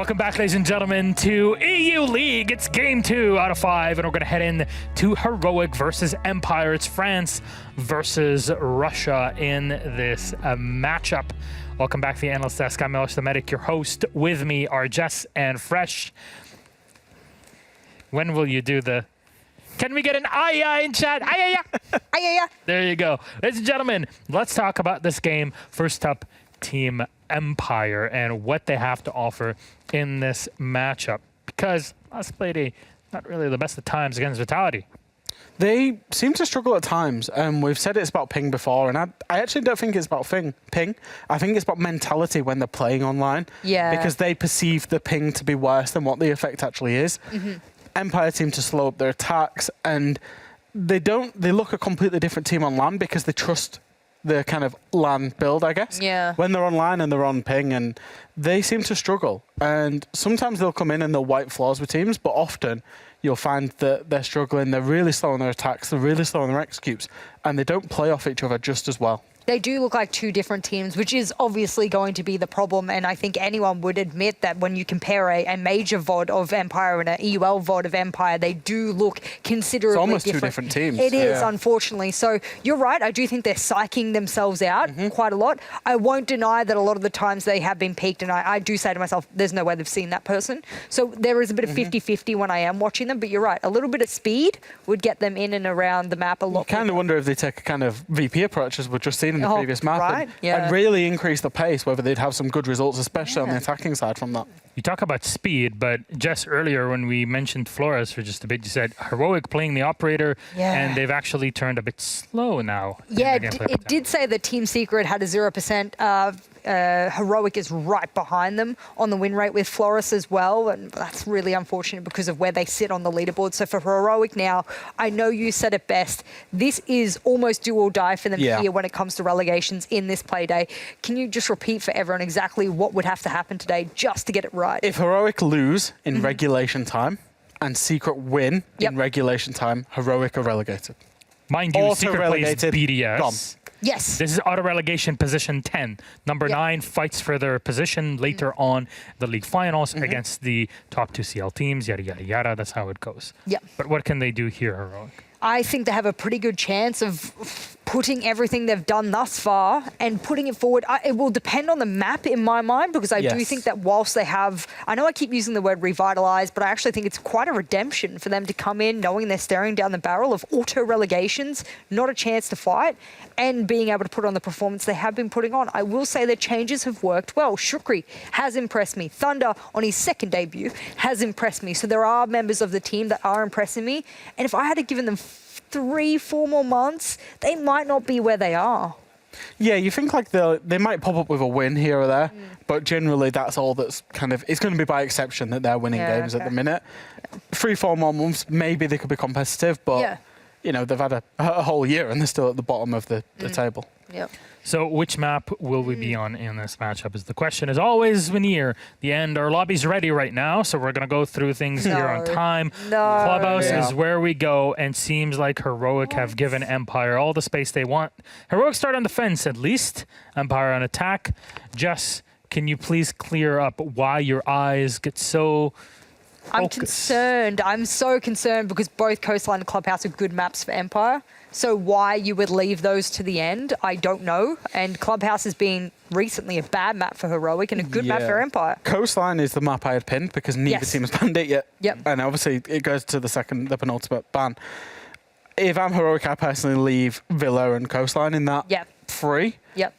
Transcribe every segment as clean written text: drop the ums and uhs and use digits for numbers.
Welcome back, ladies and gentlemen, to EU League. It's game 2 out of 5, and we're going to head in to Heroic versus Empire. It's France versus Russia in this matchup. Welcome back to the Analyst Desk. I'm Milos the Medic, your host. With me are Jess and Fresh. When will you do the... Can we get an aye in chat? Aye. There you go. Ladies and gentlemen, let's talk about this game. First up, Team Empire and what they have to offer in this matchup. Because last Playday, not really the best of times against Vitality. They seem to struggle at times. We've said it's about ping before, and I actually don't think it's about ping. I think it's about mentality when they're playing online. Yeah. Because they perceive the ping to be worse than what the effect actually is. Mm-hmm. Empire seem to slow up their attacks, and they look a completely different team on LAN because they trust the kind of LAN build, I guess. Yeah. When they're online and they're on ping, and they seem to struggle. And sometimes they'll come in and they'll wipe floors with teams, but often you'll find that they're struggling. They're really slow on their attacks. They're really slow on their executes, and they don't play off each other just as well. They do look like two different teams, which is obviously going to be the problem. And I think anyone would admit that when you compare a major VOD of Empire and an EUL VOD of Empire, they do look considerably different. It's almost two different teams. It is, unfortunately. So you're right. I do think they're psyching themselves out quite a lot. I won't deny that a lot of the times they have been peaked, and I do say to myself, there's no way they've seen that person. So there is a bit of 50-50 when I am watching them. But you're right. A little bit of speed would get them in and around the map a lot. You kind of wonder if they take a kind of VP approach, as we've just seen in the previous map, right, and really increase the pace, whether they'd have some good results, especially on the attacking side from that. You talk about speed, but just earlier when we mentioned Flores for just a bit, you said Heroic playing the operator, and they've actually turned a bit slow now. Yeah, it did say that Team Secret had a 0%. Heroic is right behind them on the win rate with Flores as well, and that's really unfortunate because of where they sit on the leaderboard. So for Heroic now, I know you said it best, this is almost do or die for them here when it comes to relegations in this Playday. Can you just repeat for everyone exactly what would have to happen today just to get it right? If Heroic lose in regulation time and Secret win in regulation time, Heroic are relegated. Mind you, Secret plays BDS. Gone. Yes. This is auto-relegation position 10. Number 9 fights for their position later on the league finals against the top 2 CL teams, yada, yada, yada. That's how it goes. Yep. But what can they do here, Heroic? I think they have a pretty good chance of putting everything they've done thus far and putting it forward. It will depend on the map in my mind, because I do think that whilst they have, I know I keep using the word revitalize, but I actually think it's quite a redemption for them to come in knowing they're staring down the barrel of auto relegations, not a chance to fight, and being able to put on the performance they have been putting on. I will say their changes have worked well. Shukri has impressed me. Thunder on his second debut has impressed me. So there are members of the team that are impressing me. And if I had given them 3-4 more months, they might not be where they are. Yeah, you think like they might pop up with a win here or there, but generally that's all that's kind of, it's going to be by exception that they're winning games at the minute. 3-4 more months, maybe they could be competitive, but you know, they've had a whole year and they're still at the bottom of the table. Yep. So which map will we be on in this matchup is the question. As always, we're near the end. Our lobby's ready right now, so we're going to go through things here on time. Clubhouse is where we go, and seems like Heroic have given Empire all the space they want. Heroic start on defense at least, Empire on attack. Jess, can you please clear up why your eyes get so... I'm concerned. I'm so concerned because both Coastline and Clubhouse are good maps for Empire. So why you would leave those to the end, I don't know. And Clubhouse has been recently a bad map for Heroic and a good map for Empire. Coastline is the map I had pinned because neither team has banned it yet. And obviously it goes to the penultimate ban. If I'm Heroic, I personally leave Villa and Coastline in that free.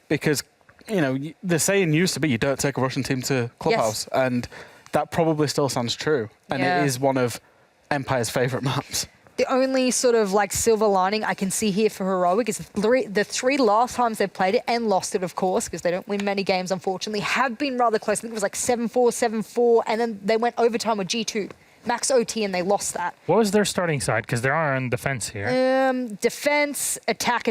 Because, you know, the saying used to be you don't take a Russian team to Clubhouse. And that probably still stands true. And it is one of Empire's favourite maps. The only sort of like silver lining I can see here for Heroic is the three last times they've played it and lost it, of course, because they don't win many games, unfortunately, have been rather close. I think it was like 7-4, 7-4, and then they went overtime with G2. Max OT, and they lost that. What was their starting side? Because they are on defense here. Defense, attack.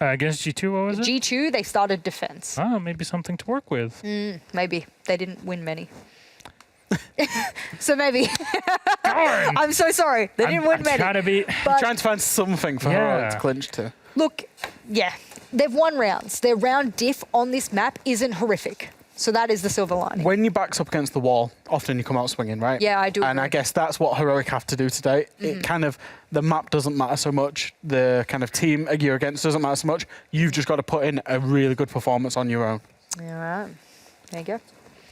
Against G2, what was it? G2, they started defense. Oh, maybe something to work with. Maybe. They didn't win many. So maybe. I'm so sorry. They didn't win many. Trying to find something for Heroic to clinch to. Look, they've won rounds. Their round diff on this map isn't horrific. So that is the silver lining. When your back's up against the wall, often you come out swinging, right? Yeah, I do. And I guess that's what Heroic have to do today. It kind of, the map doesn't matter so much. The kind of team you're against doesn't matter so much. You've just got to put in a really good performance on your own. All right. There you go.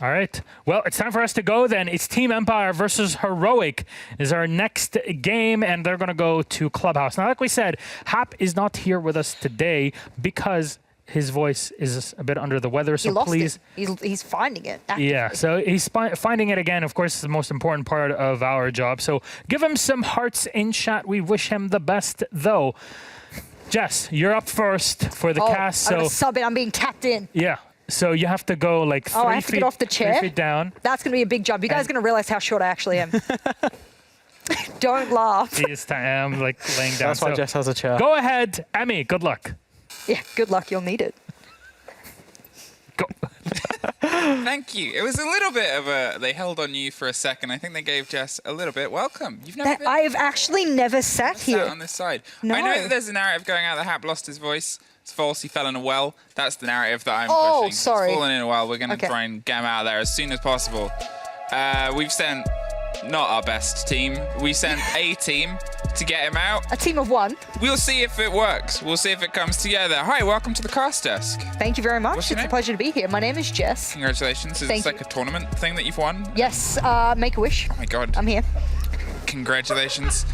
All right. Well, it's time for us to go then. It's Team Empire versus Heroic is our next game, and they're going to go to Clubhouse. Now, like we said, Hap is not here with us today because his voice is a bit under the weather, so he lost please. It. He's finding it. Actively. Yeah, so he's finding it again. Of course, it's the most important part of our job. So give him some hearts in chat. We wish him the best, though. Jess, you're up first for the cast. I'm gonna sub it. I'm being tapped in. Yeah. So you have to go like 3 feet. I have to get off the chair? 3 feet down. That's going to be a big jump. You guys are going to realize how short I actually am. Don't laugh. I'm like laying down. That's why Jess has a chair. Go ahead, Emmy. Good luck. Yeah, good luck. You'll need it. Go. Thank you. It was a little bit of a... They held on you for a second. I think they gave Jess a little bit. Welcome. You've never been... I have actually never sat here. on this side. No. I know that there's a narrative going out that Hap lost his voice. It's false. He fell in a well. That's the narrative that I'm pushing. Sorry. He's fallen in a well. We're going to try and get him out of there as soon as possible. We've sent not our best team. We sent a team to get him out. A team of one. We'll see if it works. We'll see if it comes together. Hi, welcome to the cast desk. Thank you very much. What's your It's a name? pleasure to be here. My name is Jess. Congratulations. Is this like a tournament thing that you've won? Yes, Make-A-Wish. Oh my god. I'm here. Congratulations.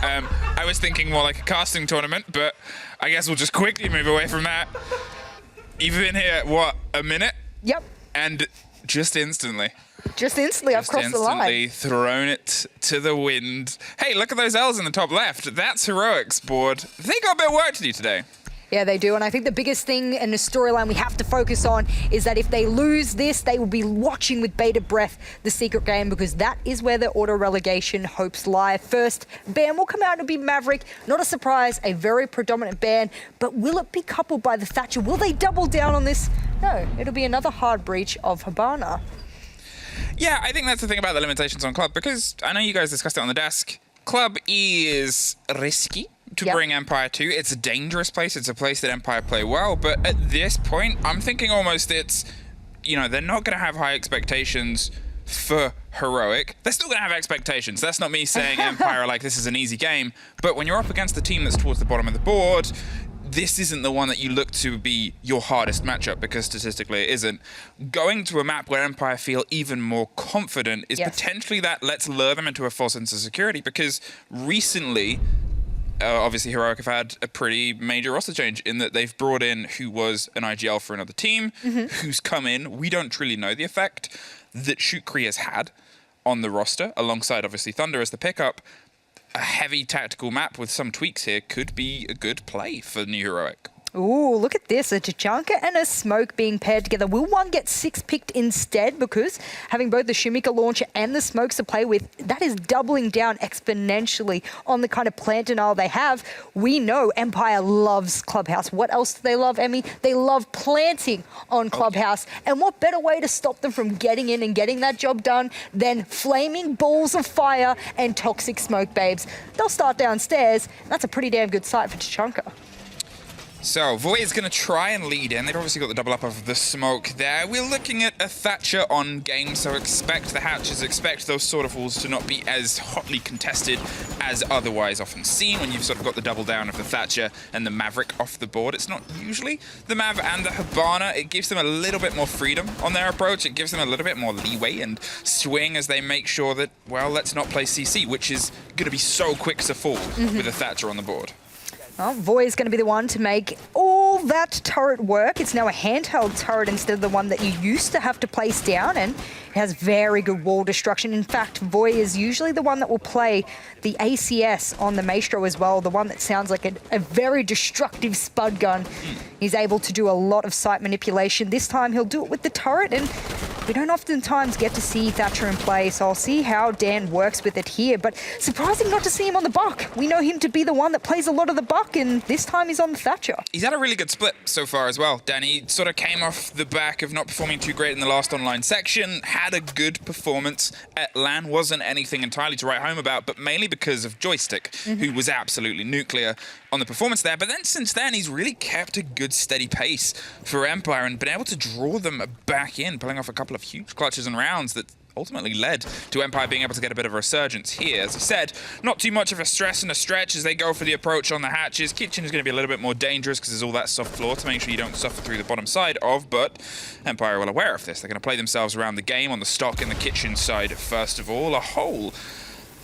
I was thinking more like a casting tournament, but I guess we'll just quickly move away from that. You've been here, what, a minute? Yep. And just instantly. I've crossed the line. Thrown it to the wind. Hey, look at those L's in the top left. That's Heroic's board. They got a bit of work to do today. Yeah, they do. And I think the biggest thing and the storyline we have to focus on is that if they lose this, they will be watching with bated breath the secret game, because that is where their auto-relegation hopes lie. First ban will come out and be Maverick. Not a surprise, a very predominant ban. But will it be coupled by the Thatcher? Will they double down on this? No, it'll be another hard breach of Hibana. Yeah, I think that's the thing about the limitations on Club, because I know you guys discussed it on the desk. Club is risky to bring Empire to. It's a dangerous place. It's a place that Empire play well. But at this point, I'm thinking almost it's, you know, they're not going to have high expectations for Heroic. They're still going to have expectations. That's not me saying Empire like this is an easy game. But when you're up against the team that's towards the bottom of the board, this isn't the one that you look to be your hardest matchup, because statistically it isn't. Going to a map where Empire feel even more confident is potentially that let's lure them into a false sense of security, because recently, obviously Heroic have had a pretty major roster change in that they've brought in who was an IGL for another team, who's come in. We don't truly know the effect that Shukri has had on the roster, alongside obviously Thunder as the pickup. A heavy tactical map with some tweaks here could be a good play for New Heroic. Ooh, look at this. A Tachanka and a Smoke being paired together. Will one get 6 picked instead? Because having both the Shumika launcher and the Smokes to play with, that is doubling down exponentially on the kind of plant denial they have. We know Empire loves Clubhouse. What else do they love, Emmy? They love planting on Clubhouse. And what better way to stop them from getting in and getting that job done than flaming balls of fire and toxic smoke babes? They'll start downstairs. That's a pretty damn good sight for Tachanka. So, Void is going to try and lead in. They've obviously got the double up of the smoke there. We're looking at a Thatcher on game, so expect the hatches, expect those sort of walls to not be as hotly contested as otherwise often seen when you've sort of got the double down of the Thatcher and the Maverick off the board. It's not usually the Mav and the Hibana. It gives them a little bit more freedom on their approach. It gives them a little bit more leeway and swing as they make sure that, well, let's not play CC, which is going to be so quick to fall with a Thatcher on the board. Well, Voy is going to be the one to make all that turret work. It's now a handheld turret instead of the one that you used to have to place down, and it has very good wall destruction. In fact, Voy is usually the one that will play the ACS on the Maestro as well, the one that sounds like a very destructive spud gun. He's able to do a lot of site manipulation. This time he'll do it with the turret, and We don't oftentimes get to see Thatcher in play, so I'll see how Dan works with it here. But surprising not to see him on the Buck. We know him to be the one that plays a lot of the Buck, and this time he's on the Thatcher. He's had a really good split so far as well, Dan. He sort of came off the back of not performing too great in the last online section, had a good performance at LAN, wasn't anything entirely to write home about, but mainly because of Joystick, who was absolutely nuclear on the performance there. But then since then, he's really kept a good steady pace for Empire and been able to draw them back in, pulling off a couple of huge clutches and rounds that ultimately led to Empire being able to get a bit of a resurgence here. As I said, not too much of a stress and a stretch as they go for the approach on the hatches. Kitchen is going to be a little bit more dangerous because there's all that soft floor to make sure you don't suffer through the bottom side of, but Empire are well aware of this. They're going to play themselves around the game on the stock in the kitchen side first of all. A whole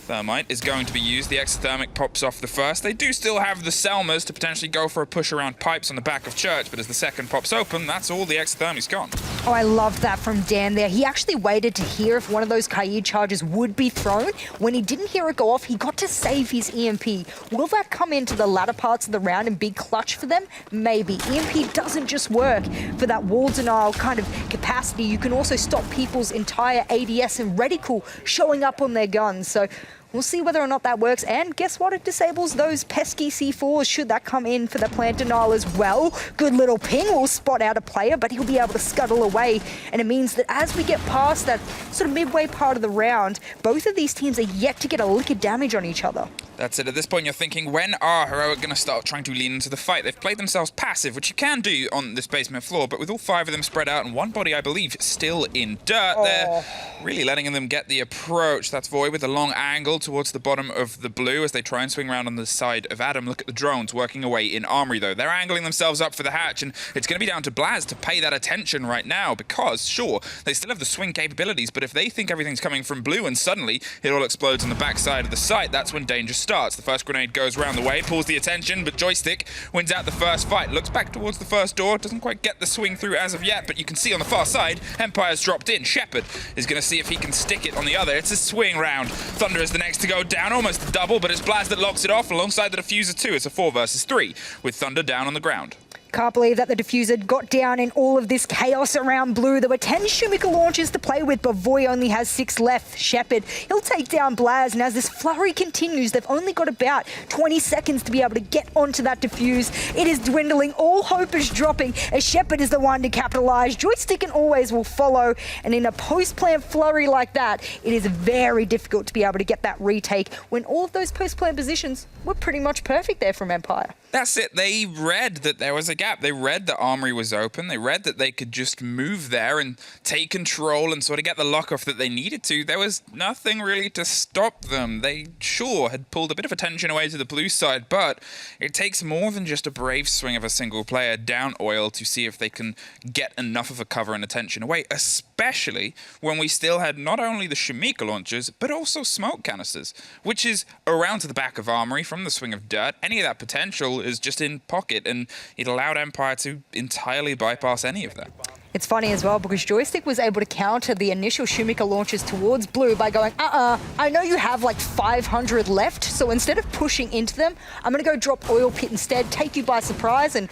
Thermite is going to be used. The exothermic pops off the first. They do still have the Selmas to potentially go for a push around pipes on the back of Church, but as the second pops open, that's all the exothermic's gone. Oh, I love that from Dan there. He actually waited to hear if one of those Kaid charges would be thrown. When he didn't hear it go off, he got to save his EMP. Will that come into the latter parts of the round and be clutch for them? Maybe. EMP doesn't just work for that wall denial kind of capacity. You can also stop people's entire ADS and reticle showing up on their guns. So we'll see whether or not that works. And guess what? It disables those pesky C4s should that come in for the plant denial as well. Good little ping will spot out a player, but he'll be able to scuttle away. And it means that as we get past that sort of midway part of the round, both of these teams are yet to get a lick of damage on each other. That's it. At this point, you're thinking, when are Heroic going to start trying to lean into the fight? They've played themselves passive, which you can do on this basement floor, but with all five of them spread out and one body, I believe, still in dirt, they're really letting them get the approach. That's Void with a long angle towards the bottom of the blue as they try and swing around on the side of Adam. Look at the drones working away in Armory, though. They're angling themselves up for the hatch, and it's going to be down to Blaz to pay that attention right now because, sure, they still have the swing capabilities, but if they think everything's coming from blue and suddenly it all explodes on the backside of the site, that's when danger starts. The first grenade goes around the way, pulls the attention, but Joystick wins out the first fight. Looks back towards the first door, doesn't quite get the swing through as of yet, but you can see on the far side, Empire's dropped in. Shepard is going to see if he can stick it on the other. It's a swing round. Thunder is the next to go down, almost a double, but it's Blaz that locks it off alongside the Diffuser too. It's a 4 versus 3 with Thunder down on the ground. Can't believe that the Diffuser got down in all of this chaos around blue. There were 10 Shumika launches to play with, but Voy only has 6 left. Shepard, he'll take down Blaz, and as this flurry continues, they've only got about 20 seconds to be able to get onto that Diffuse. It is dwindling. All hope is dropping as Shepard is the one to capitalize. Joystick and Always will follow, and in a post-plant flurry like that, it is very difficult to be able to get that retake when all of those post-plant positions were pretty much perfect there from Empire. That's it. They read that there was a gap. They read that Armory was open. They read that they could just move there and take control and sort of get the lock off that they needed to. There was nothing really to stop them. They sure had pulled a bit of attention away to the blue side, but it takes more than just a brave swing of a single player down oil to see if they can get enough of a cover and attention away, especially when we still had not only the Shumika launchers, but also smoke canisters, which is around to the back of Armory from the swing of dirt. Any of that potential is just in pocket, and it allowed Empire to entirely bypass any of that. It's funny as well because Joystick was able to counter the initial Shumika launches towards blue by going, I know you have like 500 left, so instead of pushing into them, I'm going to go drop Oil Pit instead, take you by surprise, and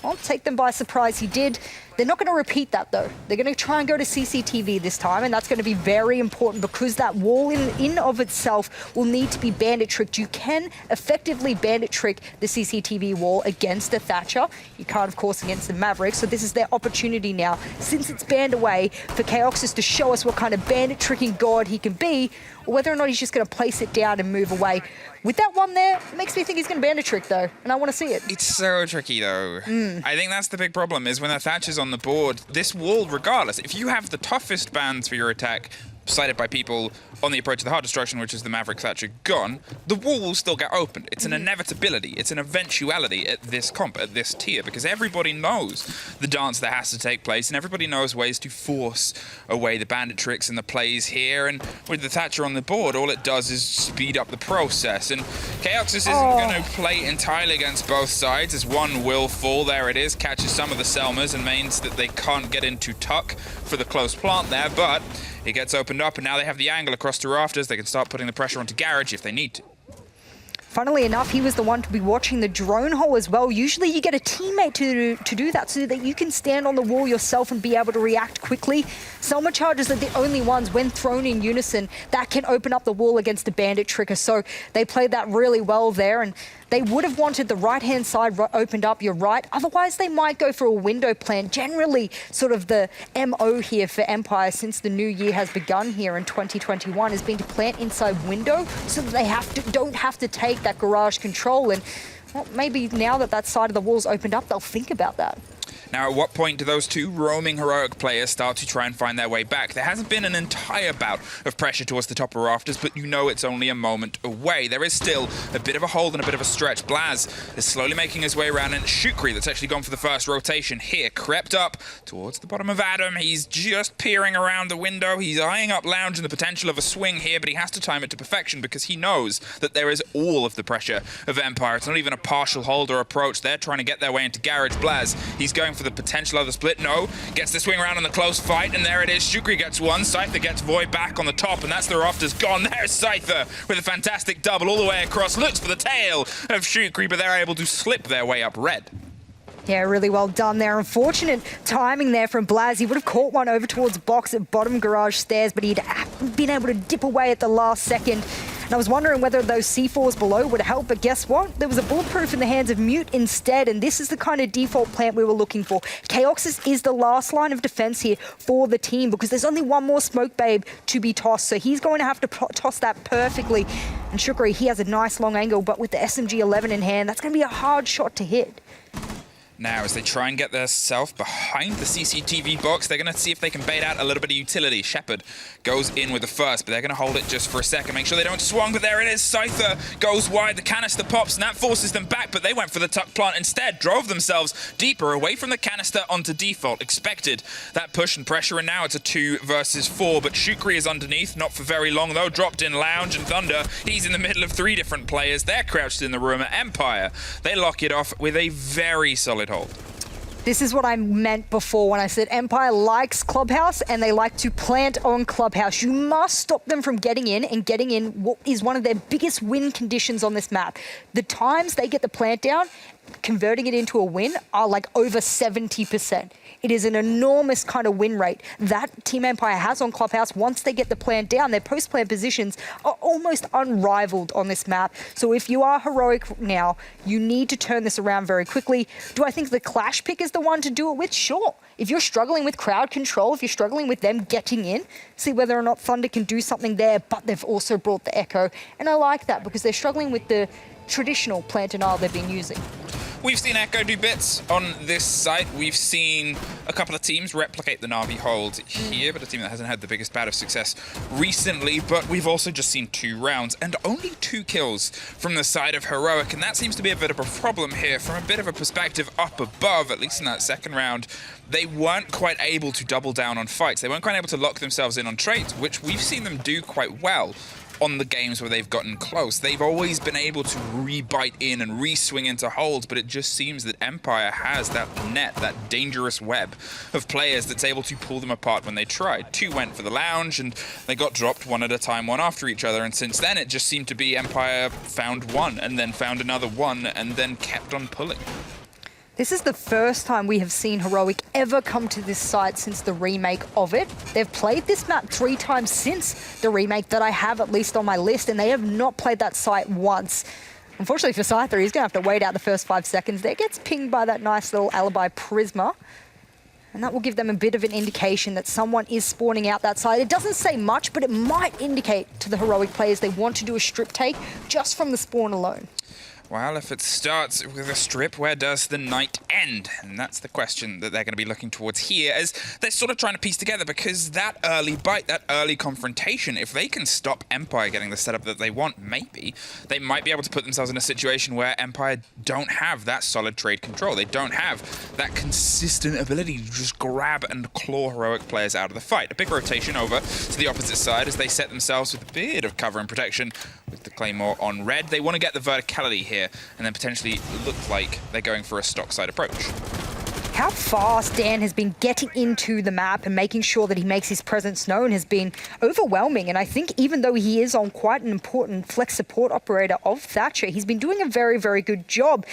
I'll take them by surprise. He did. They're not going to repeat that, though. They're going to try and go to CCTV this time, and that's going to be very important because that wall in of itself will need to be bandit tricked. You can effectively bandit trick the CCTV wall against the Thatcher. You can't, of course, against the Mavericks, so this is their opportunity now, since it's banned away, for Chaoxus to show us what kind of bandit tricking god he can be, or whether or not he's just going to place it down and move away. With that one there, it makes me think he's going to bandit trick, though, and I want to see it. It's so tricky, though. I think that's the big problem, is when the Thatcher's on the board, this wall, regardless, if you have the toughest bans for your attack cited by people on the approach to the hard destruction, which is the Maverick Thatcher gone, the wall will still get opened. It's an inevitability. It's an eventuality at this comp, at this tier, because everybody knows the dance that has to take place, and everybody knows ways to force away the bandit tricks and the plays here. And with the Thatcher on the board, all it does is speed up the process. And Chaoxus isn't going to play entirely against both sides, as one will fall. There it is, catches some of the Selmas and means that they can't get into tuck for the close plant there, but it gets opened up, and now they have the angle across the rafters. They can start putting the pressure onto Garage if they need to. Funnily enough, he was the one to be watching the drone hole as well. Usually you get a teammate to do that so that you can stand on the wall yourself and be able to react quickly. Selma charges are the only ones, when thrown in unison, that can open up the wall against a bandit trigger. So they played that really well there, and they would have wanted the right-hand side opened up, you're right. Otherwise, they might go for a window plan. Generally, sort of the MO here for Empire since the new year has begun here in 2021 has been to plant inside window so that they don't have to take that garage control. And well, maybe now that that side of the wall's opened up, they'll think about that. Now, at what point do those two roaming heroic players start to try and find their way back? There hasn't been an entire bout of pressure towards the top of rafters, but you know it's only a moment away. There is still a bit of a hold and a bit of a stretch. Blaz is slowly making his way around, and Shukri, that's actually gone for the first rotation here, crept up towards the bottom of Adam. He's just peering around the window. He's eyeing up Lounge and the potential of a swing here, but he has to time it to perfection because he knows that there is all of the pressure of Empire. It's not even a partial hold or approach. They're trying to get their way into Garage. Blaz, he's going for the potential of the split. No, gets the swing around on the close fight, and there it is. Shukri gets one. Scyther gets Void back on the top, and that's the rafters gone. There's Scyther with a fantastic double all the way across. Looks for the tail of Shukri, but they're able to slip their way up red. Yeah, really well done there. Unfortunate timing there from Blaz. He would have caught one over towards box at bottom garage stairs, but he'd been able to dip away at the last second. And I was wondering whether those C4s below would help, but guess what? There was a bulletproof in the hands of Mute instead, and this is the kind of default plant we were looking for. Chaoxys is the last line of defense here for the team because there's only one more smoke babe to be tossed, so he's going to have to toss that perfectly. And Shukri, he has a nice long angle, but with the SMG-11 in hand, that's going to be a hard shot to hit. Now, as they try and get themselves behind the CCTV box, they're going to see if they can bait out a little bit of utility. Shepard goes in with the first, but they're going to hold it just for a second. Make sure they don't swung, but there it is. Scyther goes wide. The canister pops, and that forces them back, but they went for the tuck plant instead. Drove themselves deeper away from the canister onto default. Expected that push and pressure, and now it's a 2 versus 4, but Shukri is underneath. Not for very long, though. Dropped in Lounge and Thunder. He's in the middle of 3 different players. They're crouched in the room at Empire. They lock it off with a very solid hold. This is what I meant before when I said Empire likes Clubhouse and they like to plant on Clubhouse. You must stop them from getting in, and getting in what is one of their biggest win conditions on this map. The times they get the plant down, converting it into a win are like over 70%. It is an enormous kind of win rate that Team Empire has on Clubhouse. Once they get the plant down, their post-plant positions are almost unrivaled on this map. So if you are heroic now, you need to turn this around very quickly. Do I think the Clash pick is the one to do it with? Sure. If you're struggling with crowd control, if you're struggling with them getting in, see whether or not Thunder can do something there, but they've also brought the Echo. And I like that because they're struggling with the traditional plant denial they've been using. We've seen Echo do bits on this site. We've seen a couple of teams replicate the Na'Vi hold here, but a team that hasn't had the biggest bout of success recently. But we've also just seen 2 rounds and only 2 kills from the side of Heroic, and that seems to be a bit of a problem here from a bit of a perspective up above. At least in that second round, they weren't quite able to double down on fights. They weren't quite able to lock themselves in on trades, which we've seen them do quite well on the games where they've gotten close. They've always been able to re-bite in and re-swing into holds, but it just seems that Empire has that net, that dangerous web of players that's able to pull them apart when they tried. 2 went for the Lounge, and they got dropped one at a time, one after each other, and since then it just seemed to be Empire found one, and then found another one, and then kept on pulling. This is the first time we have seen Heroic ever come to this site since the remake of it. They've played this map 3 times since the remake that I have at least on my list, and they have not played that site once. Unfortunately for Scyther, he's going to have to wait out the first 5 seconds. There gets pinged by that nice little alibi Prisma. And that will give them a bit of an indication that someone is spawning out that side. It doesn't say much, but it might indicate to the Heroic players they want to do a strip take just from the spawn alone. Well, if it starts with a strip, where does the night end? And that's the question that they're going to be looking towards here, as they're sort of trying to piece together, because that early bite, that early confrontation, if they can stop Empire getting the setup that they want, maybe they might be able to put themselves in a situation where Empire don't have that solid trade control. They don't have that consistent ability to just grab and claw Heroic players out of the fight. A big rotation over to the opposite side as they set themselves with a bit of cover and protection with the Claymore on red. They want to get the verticality here and then potentially look like they're going for a stock side approach. how fast Dan has been getting into the map and making sure that he makes his presence known has been overwhelming. And I think even though he is on quite an important flex support operator of Thatcher, he's been doing a very, very good job.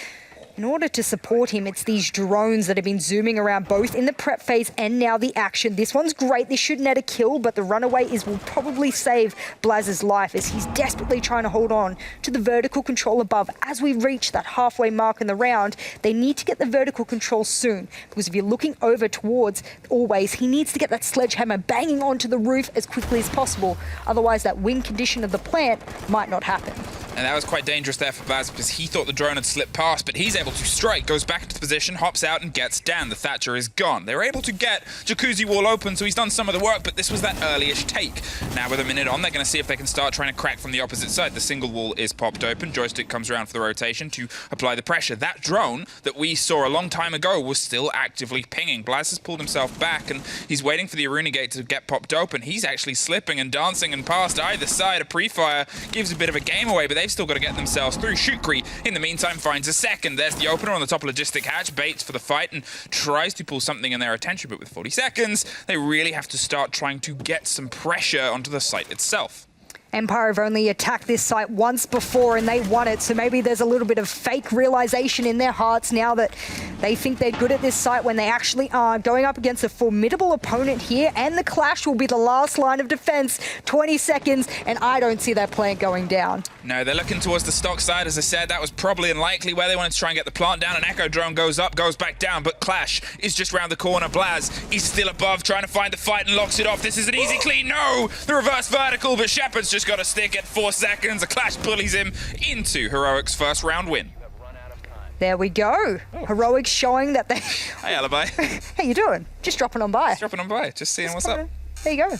In order to support him, it's these drones that have been zooming around both in the prep phase and now the action. This one's great. This should net a kill, but the runaway will probably save Blaz's life as he's desperately trying to hold on to the vertical control above. As we reach that halfway mark in the round, they need to get the vertical control soon, because if you're looking over towards Always, he needs to get that sledgehammer banging onto the roof as quickly as possible. Otherwise, that wing condition of the plant might not happen. And that was quite dangerous there for Blaz because he thought the drone had slipped past, but he's able to strike, goes back into the position, hops out and gets Dan. The Thatcher is gone. They were able to get Jacuzzi wall open, so he's done some of the work, but this was that early-ish take. Now with a minute on, they're going to see if they can start trying to crack from the opposite side. The single wall is popped open. Joystick comes around for the rotation to apply the pressure. That drone that we saw a long time ago was still actively pinging. Blaz has pulled himself back and he's waiting for the Aruna gate to get popped open. He's actually slipping and dancing and past either side. A pre-fire gives a bit of a game away, but they've still got to get themselves through. Shukri, in the meantime, finds a second. There's the opener on the top logistic hatch, baits for the fight and tries to pull something in their attention, but with 40 seconds, they really have to start trying to get some pressure onto the site itself. Empire have only attacked this site once before and they won it, so maybe there's a little bit of fake realization in their hearts now that they think they're good at this site when they actually are. Going up against a formidable opponent here, and the clash will be the last line of defense. 20 seconds, and I don't see that plant going down. No, they're looking towards the stock side. As I said, that was probably unlikely where they wanted to try and get the plant down. An Echo drone goes up, goes back down, but Clash is just round the corner. Blaz is still above, trying to find the fight and locks it off. This is an easy clean. No! The reverse vertical, but Shepard's just got a stick at 4 seconds. A Clash bullies him into Heroic's first round win. There we go. Oh. Heroics showing that they... Hey, Alibi. How you doing? Just dropping on by. Just dropping on by. Just seeing what's up. There you go.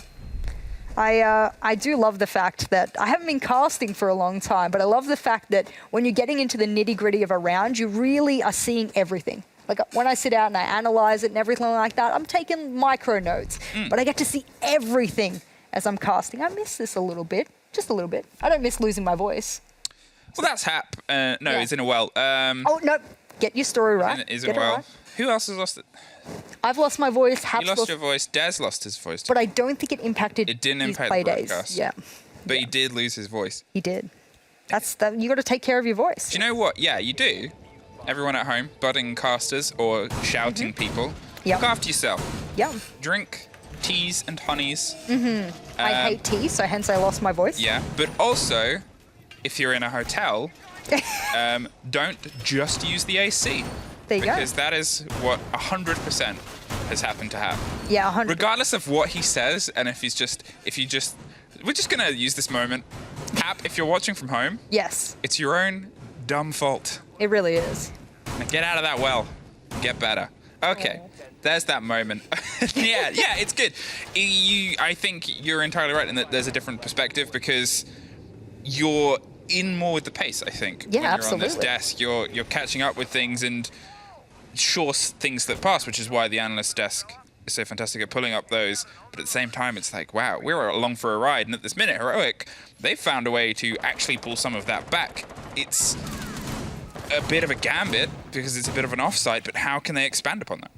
I do love the fact that I haven't been casting for a long time, but I love the fact that when you're getting into the nitty-gritty of a round, you really are seeing everything. Like when I sit out and I analyze it and everything like that, I'm taking micro notes, but I get to see everything as I'm casting. I miss this a little bit, just a little bit. I don't miss losing my voice. Well, that's Hap. No, yeah. He's in a well. Oh, no. Get your story right. He's in a well. Right. Who else has lost it? I've lost my voice. Hap's you lost your voice. Des lost his voice too. But I don't think it impacted It didn't impact play the days. broadcast. Yeah. But he did lose his voice. He did. That's that. You got to take care of your voice. Do you know what? Yeah, you do. Everyone at home, budding casters or shouting people, look after yourself. Yeah. Drink teas and honeys. I hate tea, so hence I lost my voice. Yeah, but also, if you're in a hotel, don't just use the AC. There you go. Because that is what 100% has happened to Hap. Yeah, 100%. Regardless of what he says, and we're just gonna use this moment. Hap, if you're watching from home, yes, it's your own dumb fault. It really is. Now get out of that well. Get better. Okay. There's that moment. yeah, it's good. I think you're entirely right in that there's a different perspective because you're in more with the pace, I think. Yeah, when you're absolutely. on this desk, you're catching up with things and sure things that pass, which is why the analyst desk is so fantastic at pulling up those. But at the same time, it's like, wow, we're along for a ride. And at this minute, Heroic, they've found a way to actually pull some of that back. It's a bit of a gambit because it's a bit of an offside, but how can they expand upon that?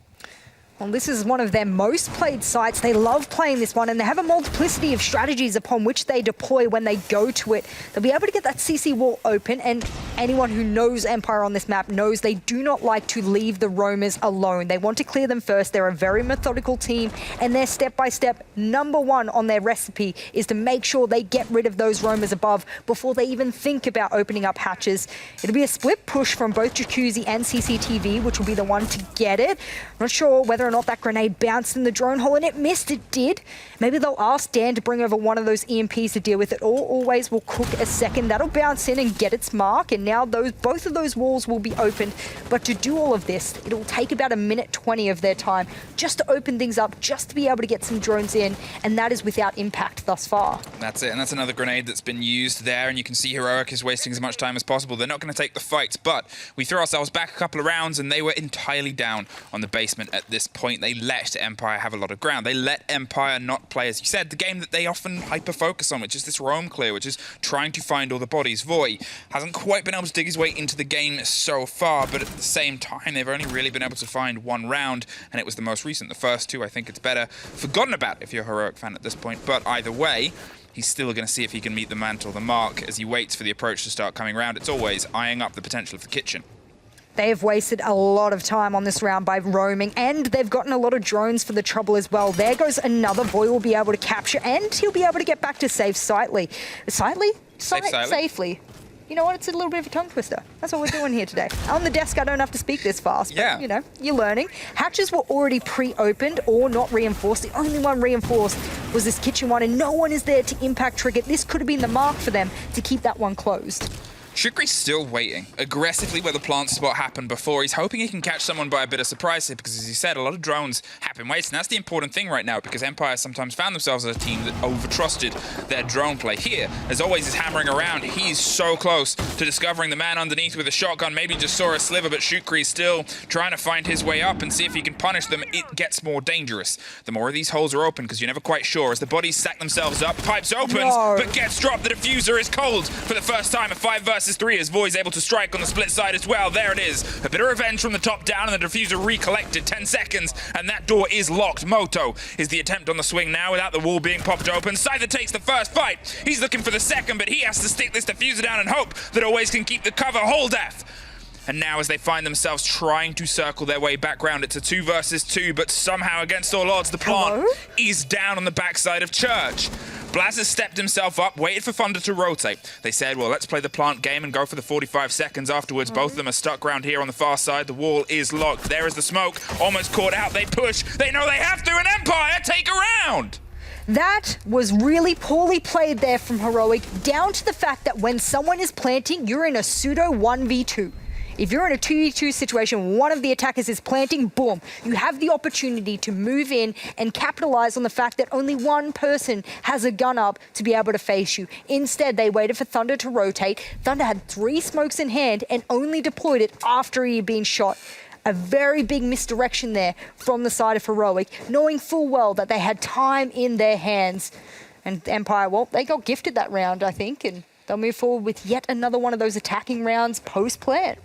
Well, this is one of their most played sites. They love playing this one, and they have a multiplicity of strategies upon which they deploy when they go to it. They'll be able to get that CC wall open, and anyone who knows Empire on this map knows they do not like to leave the roamers alone. They want to clear them first. They're a very methodical team, and their step-by-step #1 on their recipe is to make sure they get rid of those roamers above before they even think about opening up hatches. It'll be a split push from both Jacuzzi and CCTV, which will be the one to get it. I'm not sure whether or not that grenade bounced in the drone hole, and it missed. It did. Maybe they'll ask Dan to bring over one of those EMPs to deal with it, or Always will cook a second. That'll bounce in and get its mark, and now both of those walls will be opened. But to do all of this, it'll take about 1:20 of their time just to open things up, just to be able to get some drones in, and that is without impact thus far. That's it, and that's another grenade that's been used there, and you can see Heroic is wasting as much time as possible. They're not going to take the fight, but we threw ourselves back a couple of rounds, and they were entirely down on the basement at this point. point, they let Empire have a lot of ground. They let Empire not play, as you said, the game that they often hyper-focus on, which is this roam clear, which is trying to find all the bodies. Voy hasn't quite been able to dig his way into the game so far, but at the same time, they've only really been able to find one round, and it was the most recent. The first two, I think it's better forgotten about if you're a Heroic fan at this point, but either way, he's still going to see if he can meet the mantle, the mark, as he waits for the approach to start coming round. It's always eyeing up the potential of the kitchen. They have wasted a lot of time on this round by roaming, and they've gotten a lot of drones for the trouble as well. There goes another. Voy will be able to capture, and he'll be able to get back to safe safely. Safely. You know what? It's a little bit of a tongue twister. That's what we're doing here today. On the desk, I don't have to speak this fast, but, you know, you're learning. Hatches were already pre-opened or not reinforced. The only one reinforced was this kitchen one, and no one is there to impact trigger. This could have been the mark for them to keep that one closed. Shukri's still waiting aggressively where the plant spot happened before. He's hoping he can catch someone by a bit of surprise here because, as you said, a lot of drones have been wasted. And that's the important thing right now because Empire sometimes found themselves as a team that over-trusted their drone play. Here, as always, is hammering around. He's so close to discovering the man underneath with a shotgun. Maybe just saw a sliver, but Shukri's still trying to find his way up and see if he can punish them. It gets more dangerous. The more of these holes are open because you're never quite sure. As the bodies stack themselves up, Pipes opens, but gets dropped. The diffuser is cold for the first time. A 5 versus 3 as Voy's able to strike on the split side as well. There it is. A bit of revenge from the top down, and the diffuser recollected. 10 seconds, and that door is locked. Moto is the attempt on the swing now without the wall being popped open. Scyther takes the first fight. He's looking for the second, but he has to stick this diffuser down and hope that Always can keep the cover. Holdeth. And now as they find themselves trying to circle their way back round, it's a 2 versus 2, but somehow against all odds, the plant is down on the backside of Church. Blaz has stepped himself up, waited for Thunder to rotate. They said, well, let's play the plant game and go for the 45 seconds afterwards. Both of them are stuck around here on the far side. The wall is locked. There is the smoke. Almost caught out. They push. They know they have to, and Empire take a round. That was really poorly played there from Heroic, down to the fact that when someone is planting, you're in a pseudo 1v2. If you're in a 2v2 situation, one of the attackers is planting, boom, you have the opportunity to move in and capitalize on the fact that only one person has a gun up to be able to face you. Instead, they waited for Thunder to rotate. Thunder had 3 smokes in hand and only deployed it after he had been shot. A very big misdirection there from the side of Heroic, knowing full well that they had time in their hands. And Empire, well, they got gifted that round, I think, and they'll move forward with yet another one of those attacking rounds post-plant.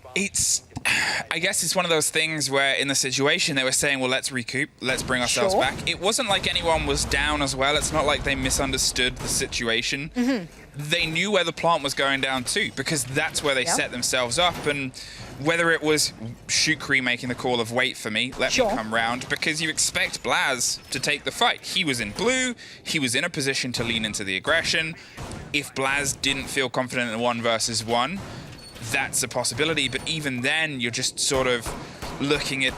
I guess it's one of those things where in the situation they were saying, well, let's recoup, let's bring ourselves back. It wasn't like anyone was down as well. It's not like they misunderstood the situation. They knew where the plant was going down too, because that's where they set themselves up. And whether it was Shukri making the call of wait for me, let me come round, because you expect Blaz to take the fight. He was in blue, he was in a position to lean into the aggression. If Blaz didn't feel confident in 1 versus 1, that's a possibility, but even then you're just sort of looking at,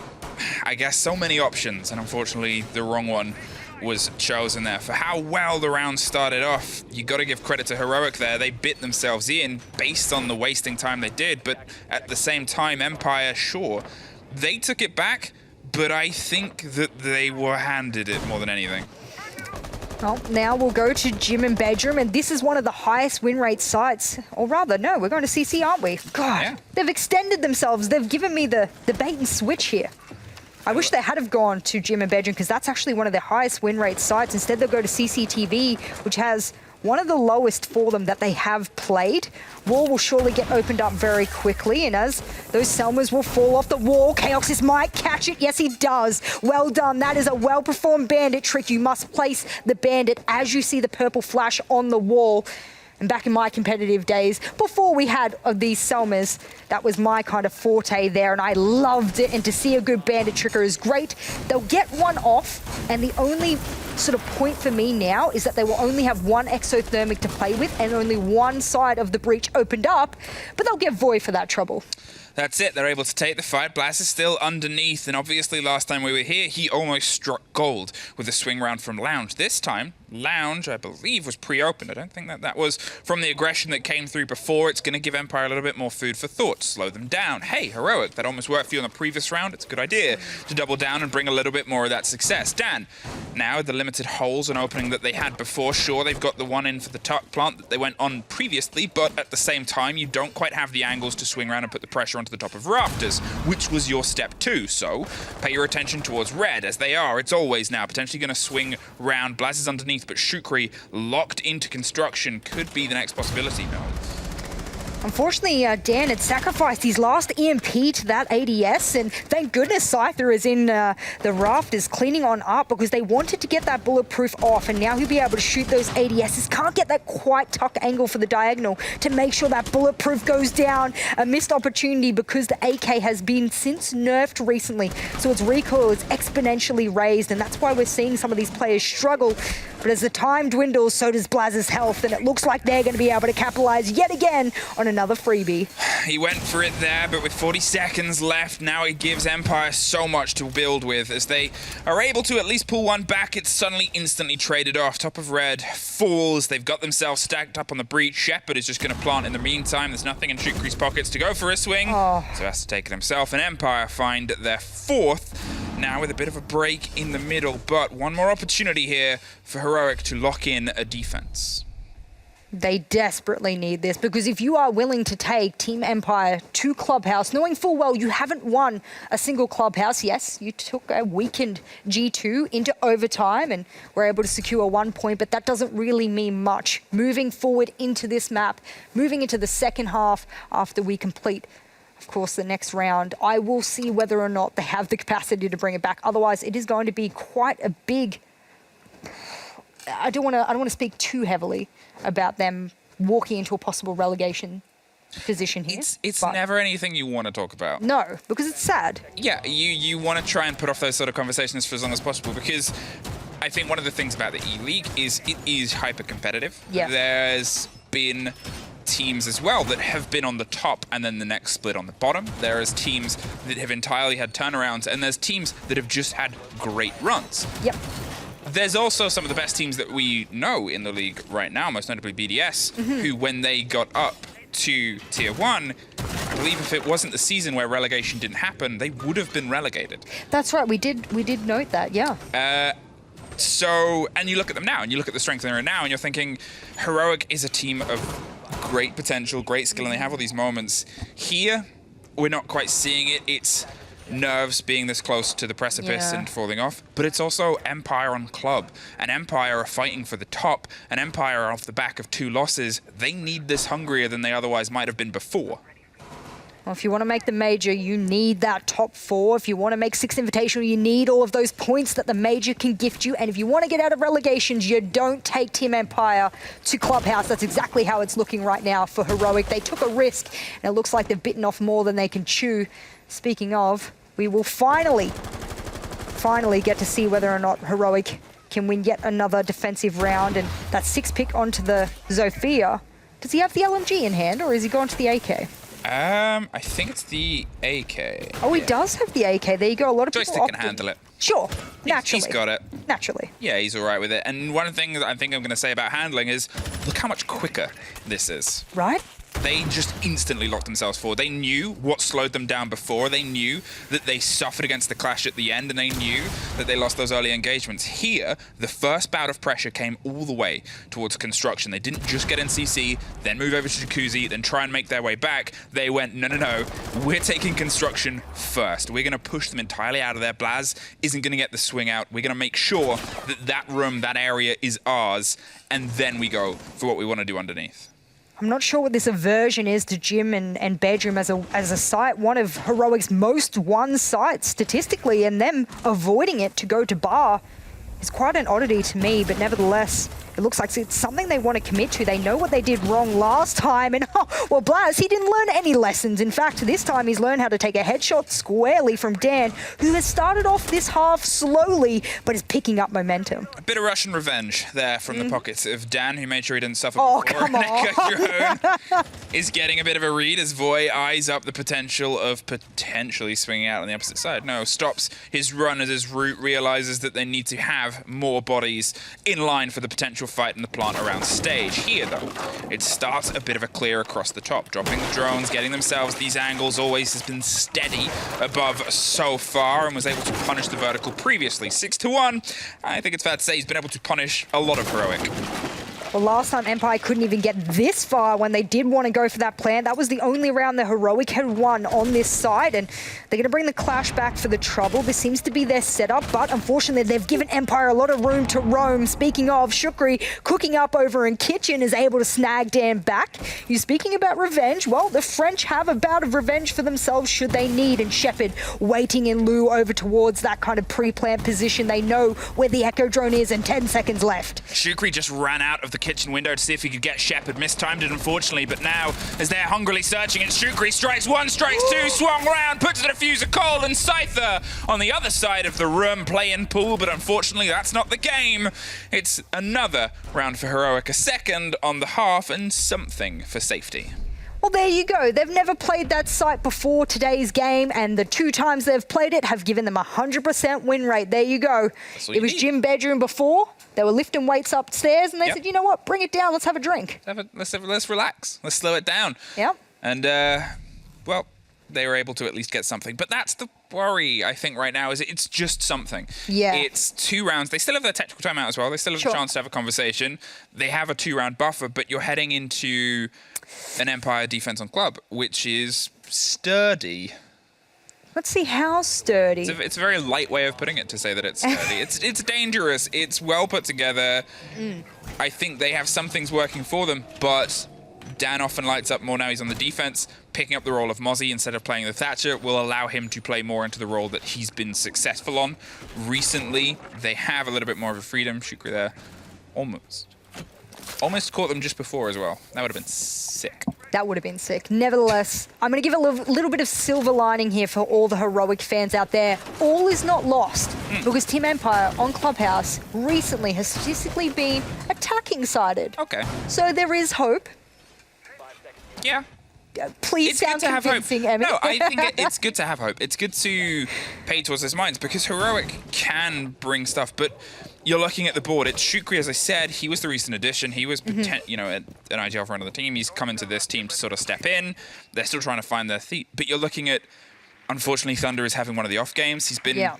I guess, so many options, and unfortunately the wrong one was chosen there. For how well the round started off, you got to give credit to Heroic there. They bit themselves in based on the wasting time they did, but at the same time, Empire, sure, they took it back, but I think that they were handed it more than anything. Well, now we'll go to gym and bedroom, and this is one of the highest win rate sites. Or rather, no, we're going to CC, aren't we? God, they've extended themselves. They've given me the bait and switch here. I wish they had have gone to gym and bedroom because that's actually one of their highest win rate sites. Instead, they'll go to CCTV, which has one of the lowest for them that they have played. Wall will surely get opened up very quickly, and as those Selmas will fall off the wall, Chaosis might catch it. Yes, he does. Well done. That is a well-performed bandit trick. You must place the bandit as you see the purple flash on the wall. And back in my competitive days, before we had these Selmas, that was my kind of forte there, and I loved it. And to see a good bandit tricker is great. They'll get one off, and the only sort of point for me now is that they will only have one exothermic to play with and only one side of the breach opened up, but they'll get Voy for that trouble. That's it. They're able to take the fight. Blaz is still underneath, and obviously last time we were here, he almost struck gold with a swing round from Lounge. This time, lounge, I believe, was pre-opened. I don't think that was from the aggression that came through before. It's going to give Empire a little bit more food for thought, slow them down. Hey, Heroic, that almost worked for you in the previous round. It's a good idea to double down and bring a little bit more of that success. Dan, now the limited holes and opening that they had before, sure, they've got the one in for the top plant that they went on previously, but at the same time, you don't quite have the angles to swing around and put the pressure onto the top of rafters, which was your step 2. So pay your attention towards red, as they are. It's always now potentially going to swing round. Blaz is underneath, but Shukri locked into construction could be the next possibility. No. Unfortunately, Dan had sacrificed his last EMP to that ADS, and thank goodness Scyther is in the rafters cleaning on up because they wanted to get that bulletproof off, and now he'll be able to shoot those ADSs. Can't get that quite tuck angle for the diagonal to make sure that bulletproof goes down. A missed opportunity because the AK has been since nerfed recently, so its recoil is exponentially raised, and that's why we're seeing some of these players struggle. But as the time dwindles, so does Blaz's health, and it looks like they're going to be able to capitalize yet again on another freebie. He went for it there, but with 40 seconds left, now it gives Empire so much to build with. As they are able to at least pull one back, it's suddenly instantly traded off. Top of red falls. They've got themselves stacked up on the breach. Shepard is just going to plant in the meantime. There's nothing in Shukri's pockets to go for a swing, so has to take it himself. And Empire find their 4th, now with a bit of a break in the middle, but one more opportunity here for Heroic to lock in a defense. They desperately need this, because if you are willing to take Team Empire to Clubhouse, knowing full well you haven't won a single Clubhouse, yes, you took a weakened G2 into overtime and were able to secure 1 point, but that doesn't really mean much. Moving forward into this map, moving into the second half after we complete, of course, the next round, I will see whether or not they have the capacity to bring it back. Otherwise, it is going to be quite a big... I don't want to speak too heavily about them walking into a possible relegation position here. It's never anything you want to talk about. No, because it's sad. Yeah, you want to try and put off those sort of conversations for as long as possible, because I think one of the things about the E-League is it is hyper-competitive. Yeah. There's been teams as well that have been on the top and then the next split on the bottom. There is teams that have entirely had turnarounds, and there's teams that have just had great runs. Yep. There's also some of the best teams that we know in the league right now, most notably BDS, who when they got up to Tier 1, I believe if it wasn't the season where relegation didn't happen, they would have been relegated. That's right, we did note that, yeah. So, and you look at them now, and you look at the strength they're in now, and you're thinking, Heroic is a team of great potential, great skill, and they have all these moments. Here, we're not quite seeing it. It's nerves being this close to the precipice and falling off, but it's also Empire on club, and Empire are fighting for the top, and Empire are off the back of 2 losses. They need this hungrier than they otherwise might have been before. Well, if you want to make the major, you need that top 4. If you want to make 6 Invitational, you need all of those points that the major can gift you. And if you want to get out of relegations, you don't take Team Empire to Clubhouse. That's exactly how it's looking right now for Heroic. They took a risk, and it looks like they've bitten off more than they can chew. Speaking of, we will finally get to see whether or not Heroic can win yet another defensive round. And that 6 pick onto the Zofia. Does he have the LMG in hand, or is he gone to the AK? I think it's the AK. Oh, he does have the AK. There you go. A lot of Joystick people can handle it. Sure, naturally. He's got it. Naturally. Yeah, he's all right with it. And one thing that I think I'm going to say about handling is, look how much quicker this is. Right? They just instantly locked themselves forward. They knew what slowed them down before. They knew that they suffered against the clash at the end, and they knew that they lost those early engagements. Here, the first bout of pressure came all the way towards construction. They didn't just get in CC, then move over to Jacuzzi, then try and make their way back. They went, no, we're taking construction first. We're going to push them entirely out of there. Blaz isn't going to get the swing out. We're going to make sure that that room, that area is ours, and then we go for what we want to do underneath. I'm not sure what this aversion is to gym and bedroom as a site, one of Heroic's most won sites statistically, and them avoiding it to go to bar is quite an oddity to me, but nevertheless, it looks like it's something they want to commit to. They know what they did wrong last time, and well, Blaz, he didn't learn any lessons. In fact, this time he's learned how to take a headshot squarely from Dan, who has started off this half slowly, but is picking up momentum. A bit of Russian revenge there from the pockets of Dan, who made sure he didn't suffer before. Come on. Is getting a bit of a read as Voy eyes up the potential of potentially swinging out on the opposite side. No, stops his run as his route, realizes that they need to have have more bodies in line for the potential fight in the plant around stage. Here, though, it starts a bit of a clear across the top, dropping the drones, getting themselves these angles. Always has been steady above so far and was able to punish the vertical previously. 6-1. I think it's fair to say he's been able to punish a lot of Heroic. Well, last time Empire couldn't even get this far when they did want to go for that plant. That was the only round the Heroic had won on this side, and they're going to bring the Clash back for the trouble. This seems to be their setup, but unfortunately they've given Empire a lot of room to roam. Speaking of, Shukri cooking up over in Kitchen is able to snag Dan back. You're speaking about revenge. Well, the French have a bout of revenge for themselves should they need, and Shepard waiting in lieu over towards that kind of pre-plant position. They know where the Echo drone is and 10 seconds left. Shukri just ran out of the kitchen window to see if he could get Shepard. Mistimed it, unfortunately, but now, as they're hungrily searching it, Shukri strikes one, strikes two, swung round, puts the diffuser cold, and Scyther on the other side of the room playing pool, but unfortunately that's not the game. It's another round for Heroic, a second on the half, and something for safety. Well, there you go. They've never played that site before today's game, and the 2 times they've played it have given them a 100% win rate. There you go. It was Gym bedroom before. They were lifting weights upstairs, and they said, you know what, bring it down. Let's have a drink. Let's relax. Let's slow it down. Yeah. And, well, they were able to at least get something. But that's the worry, I think, right now, is it's just something. Yeah. It's 2 rounds. They still have their technical timeout as well. They still have a chance to have a conversation. They have a 2-round buffer, but you're heading into an Empire defense on club, which is sturdy. Let's see how sturdy. It's a very light way of putting it to say that it's sturdy. It's dangerous. It's well put together. I think they have some things working for them, but Dan often lights up more now. He's on the defense. Picking up the role of Mozzie instead of playing the Thatcher will allow him to play more into the role that he's been successful on. Recently, they have a little bit more of a freedom. Shukri there almost caught them just before as well. That would have been sick. That would have been sick. Nevertheless, I'm going to give a little bit of silver lining here for all the Heroic fans out there. All is not lost, because Team Empire on Clubhouse recently has statistically been attacking-sided. Okay. So there is hope. Yeah. Please sound convincing, Emmett. No, I think it's good to have hope. It's good to pay towards those minds, because Heroic can bring stuff, but you're looking at the board. It's Shukri, as I said. He was the recent addition. He was, an IGL for another team. He's come into this team to sort of step in. They're still trying to find their feet. But you're looking at, unfortunately, Thunder is having one of the off games. He's been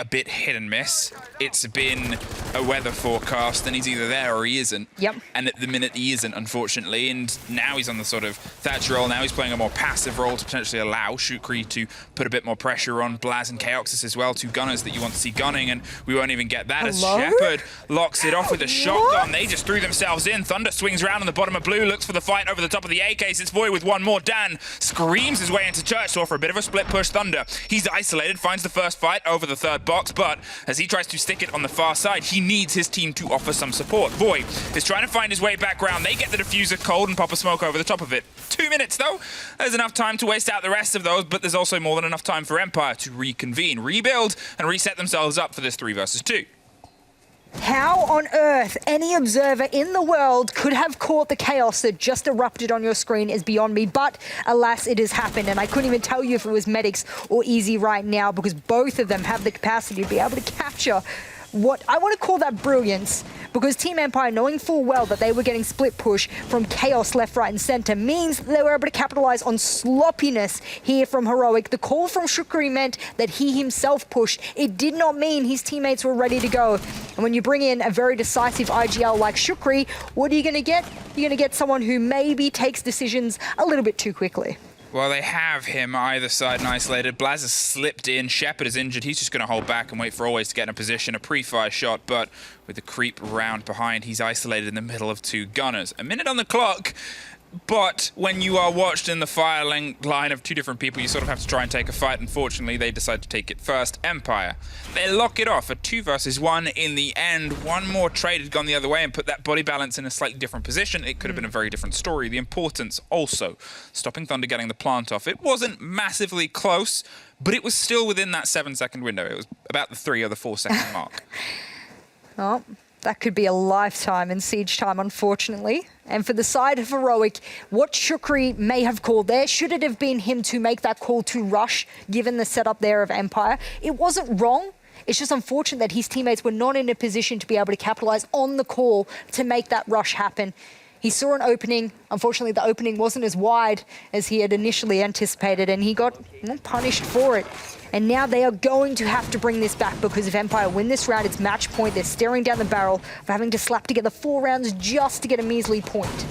a bit hit and miss. It's been a weather forecast, and he's either there or he isn't. Yep. And at the minute, he isn't, unfortunately. And now he's on the sort of Thatcher role. Now he's playing a more passive role to potentially allow Shukri to put a bit more pressure on Blaz and Chaoxis as well, 2 gunners that you want to see gunning, and we won't even get that as Shepard locks it off with a shotgun. They just threw themselves in. Thunder swings around on the bottom of blue, looks for the fight over the top of the AKs. It's Void with one more. Dan screams his way into Church to offer a bit of a split push. Thunder, he's isolated, finds the first fight over the 3rd box, but as he tries to stick it on the far side, he needs his team to offer some support. Void is trying to find his way back round. They get the diffuser cold and pop a smoke over the top of it. 2 minutes, though. There's enough time to waste out the rest of those, but there's also more than enough time for Empire to reconvene, rebuild, and reset themselves up for this 3 versus 2. How on earth any observer in the world could have caught the chaos that just erupted on your screen is beyond me, but alas, it has happened, and I couldn't even tell you if it was Medics or Easy right now, because both of them have the capacity to be able to capture what I want to call that brilliance, because Team Empire, knowing full well that they were getting split push from Chaos left, right, and center, means that they were able to capitalize on sloppiness here from Heroic. The call from Shukri meant that he himself pushed. It did not mean his teammates were ready to go. And when you bring in a very decisive IGL like Shukri, what are you going to get? You're going to get someone who maybe takes decisions a little bit too quickly. Well, they have him either side and isolated. Blaz has slipped in. Shepard is injured. He's just going to hold back and wait for Always to get in a position, a pre-fire shot, but with the creep round behind, he's isolated in the middle of 2 gunners. A minute on the clock, but when you are watched in the fire line of 2 different people, you sort of have to try and take a fight. Unfortunately, they decide to take it first. Empire, they lock it off, a 2 versus 1 in the end. One more trade had gone the other way and put that body balance in a slightly different position. It could have been a very different story. The importance also stopping Thunder getting the plant off. It wasn't massively close, but it was still within that 7-second window. It was about the 3 or the 4-second mark. Oh, that could be a lifetime in siege time, unfortunately. And for the side of Heroic, what Shukri may have called there, should it have been him to make that call to rush, given the setup there of Empire, it wasn't wrong. It's just unfortunate that his teammates were not in a position to be able to capitalize on the call to make that rush happen. He saw an opening. Unfortunately, the opening wasn't as wide as he had initially anticipated, and he got punished for it. And now they are going to have to bring this back, because if Empire win this round, it's match point. They're staring down the barrel of having to slap together 4 rounds just to get a measly point.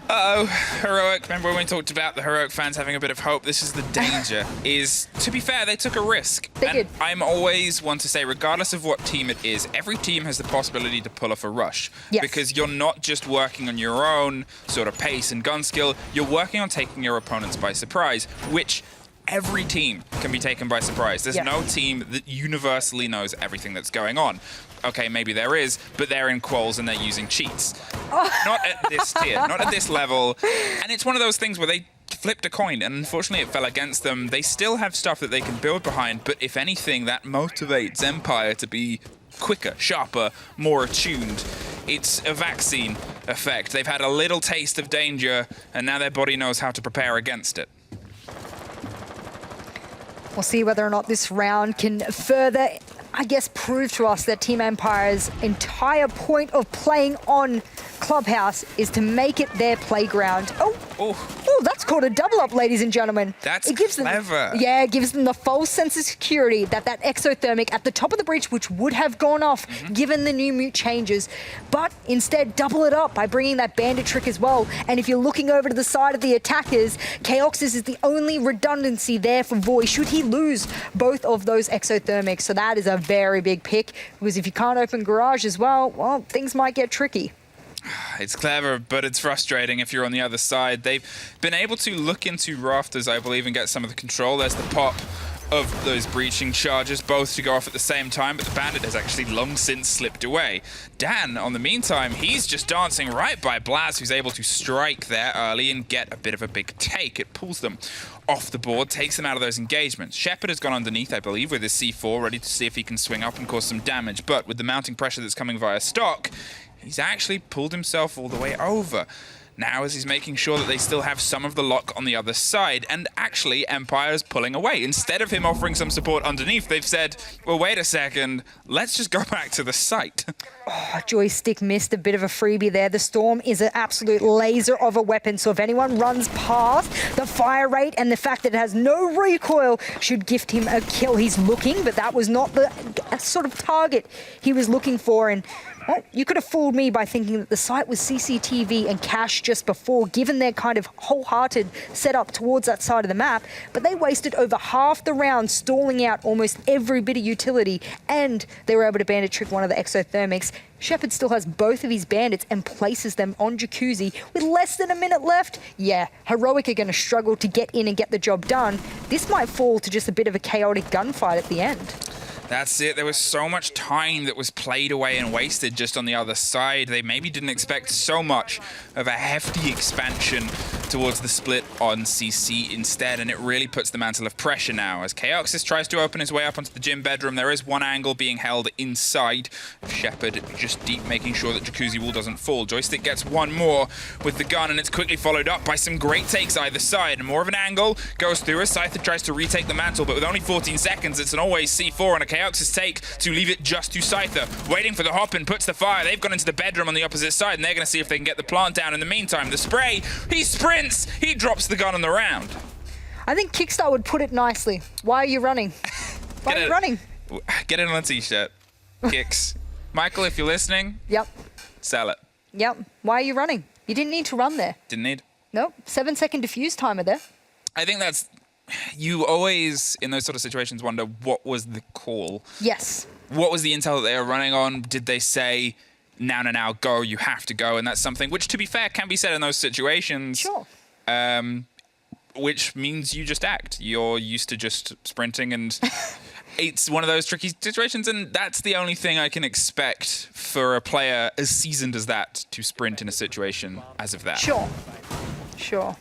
Uh-oh, Heroic. Remember when we talked about the Heroic fans having a bit of hope? This is the danger. To be fair, they took a risk. They did. I'm always one to say, regardless of what team it is, every team has the possibility to pull off a rush. Yes. Because you're not just working on your own sort of pace and gun skill, you're working on taking your opponents by surprise, which every team can be taken by surprise. There's no team that universally knows everything that's going on. Okay, maybe there is, but they're in quals and they're using cheats. Not at this tier, not at this level. And it's one of those things where they flipped a coin, and unfortunately it fell against them. They still have stuff that they can build behind, but if anything, that motivates Empire to be quicker, sharper, more attuned. It's a vaccine effect. They've had a little taste of danger, and now their body knows how to prepare against it. We'll see whether or not this round can further, I guess, prove to us that Team Empire's entire point of playing on Clubhouse is to make it their playground. Oh, that's called a double up, ladies and gentlemen. That's clever. It gives them the false sense of security that exothermic at the top of the breach, which would have gone off given the new mute changes, but instead double it up by bringing that bandit trick as well. And if you're looking over to the side of the attackers, Chaoxis is the only redundancy there for Voy should he lose both of those exothermics. So that is a very big pick, because if you can't open garage as well, things might get tricky. It's clever, but it's frustrating if you're on the other side. They've been able to look into rafters, I believe, and get some of the control. There's the pop of those breaching charges, both to go off at the same time, but the bandit has actually long since slipped away. Dan, on the meantime, he's just dancing right by Blaz, who's able to strike there early and get a bit of a big take. It pulls them off the board, takes them out of those engagements. Shepard has gone underneath, I believe, with his C4, ready to see if he can swing up and cause some damage, but with the mounting pressure that's coming via stock, he's actually pulled himself all the way over. Now, as he's making sure that they still have some of the lock on the other side, and actually Empire's pulling away. Instead of him offering some support underneath, they've said, well, wait a second, let's just go back to the site. Joystick missed a bit of a freebie there. The Storm is an absolute laser of a weapon, so if anyone runs past, the fire rate and the fact that it has no recoil should gift him a kill. He's looking, but that was not the sort of target he was looking for, and well, you could have fooled me by thinking that the site was CCTV and cache just before, given their kind of wholehearted setup towards that side of the map, but they wasted over half the round stalling out almost every bit of utility, and they were able to bandit trick one of the exothermics. Shepard still has both of his bandits and places them on Jacuzzi with less than a minute left. Yeah, Heroic are going to struggle to get in and get the job done. This might fall to just a bit of a chaotic gunfight at the end. That's it. There was so much time that was played away and wasted just on the other side. They maybe didn't expect so much of a hefty expansion towards the split on CC instead, and it really puts the mantle of pressure now. As Chaoxis tries to open his way up onto the gym bedroom, there is one angle being held inside. Shepard just deep, making sure that Jacuzzi wall doesn't fall. Joystick gets one more with the gun, and it's quickly followed up by some great takes either side. And more of an angle goes through as Scyther tries to retake the mantle, but with only 14 seconds, it's an always C4 and a Chaoxis take to leave it just to Scyther. Waiting for the hop and puts the fire. They've gone into the bedroom on the opposite side, and they're going to see if they can get the plant down. In the meantime, the spray, he sprints, he drops the gun on the round. I think Kickstar would put it nicely. Why are you running? Why are you running? Get it on a t-shirt. Kicks. Michael, if you're listening, yep, sell it. Yep. Why are you running? You didn't need to run there. Didn't need. Nope. 7-second diffuse timer there. I think that's... You always, in those sort of situations, wonder what was the call. Yes. What was the intel that they were running on? Did they say, now, go, you have to go? And that's something which, to be fair, can be said in those situations. Sure. Which means you just act. You're used to just sprinting, and it's one of those tricky situations, and that's the only thing I can expect for a player as seasoned as that to sprint in a situation as of that. Sure.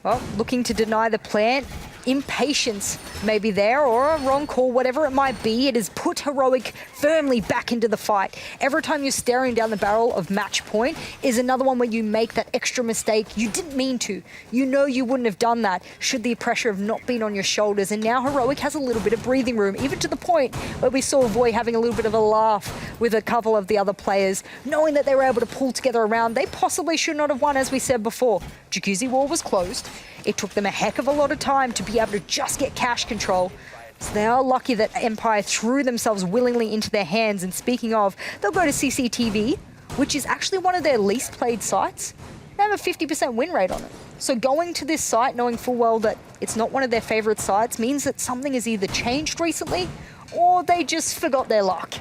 Well, looking to deny the plant. impatience maybe there, or a wrong call, whatever it might be. It has put Heroic firmly back into the fight. Every time you're staring down the barrel of match point is another one where you make that extra mistake. You didn't mean to. You know you wouldn't have done that should the pressure have not been on your shoulders. And now Heroic has a little bit of breathing room, even to the point where we saw Voy having a little bit of a laugh with a couple of the other players, knowing that they were able to pull together a round they possibly should not have won, as we said before. Jacuzzi wall was closed. It took them a heck of a lot of time to be able to just get cash control. So they are lucky that Empire threw themselves willingly into their hands. And speaking of, they'll go to CCTV, which is actually one of their least played sites. They have a 50% win rate on it. So going to this site, knowing full well that it's not one of their favorite sites, means that something has either changed recently or they just forgot their luck.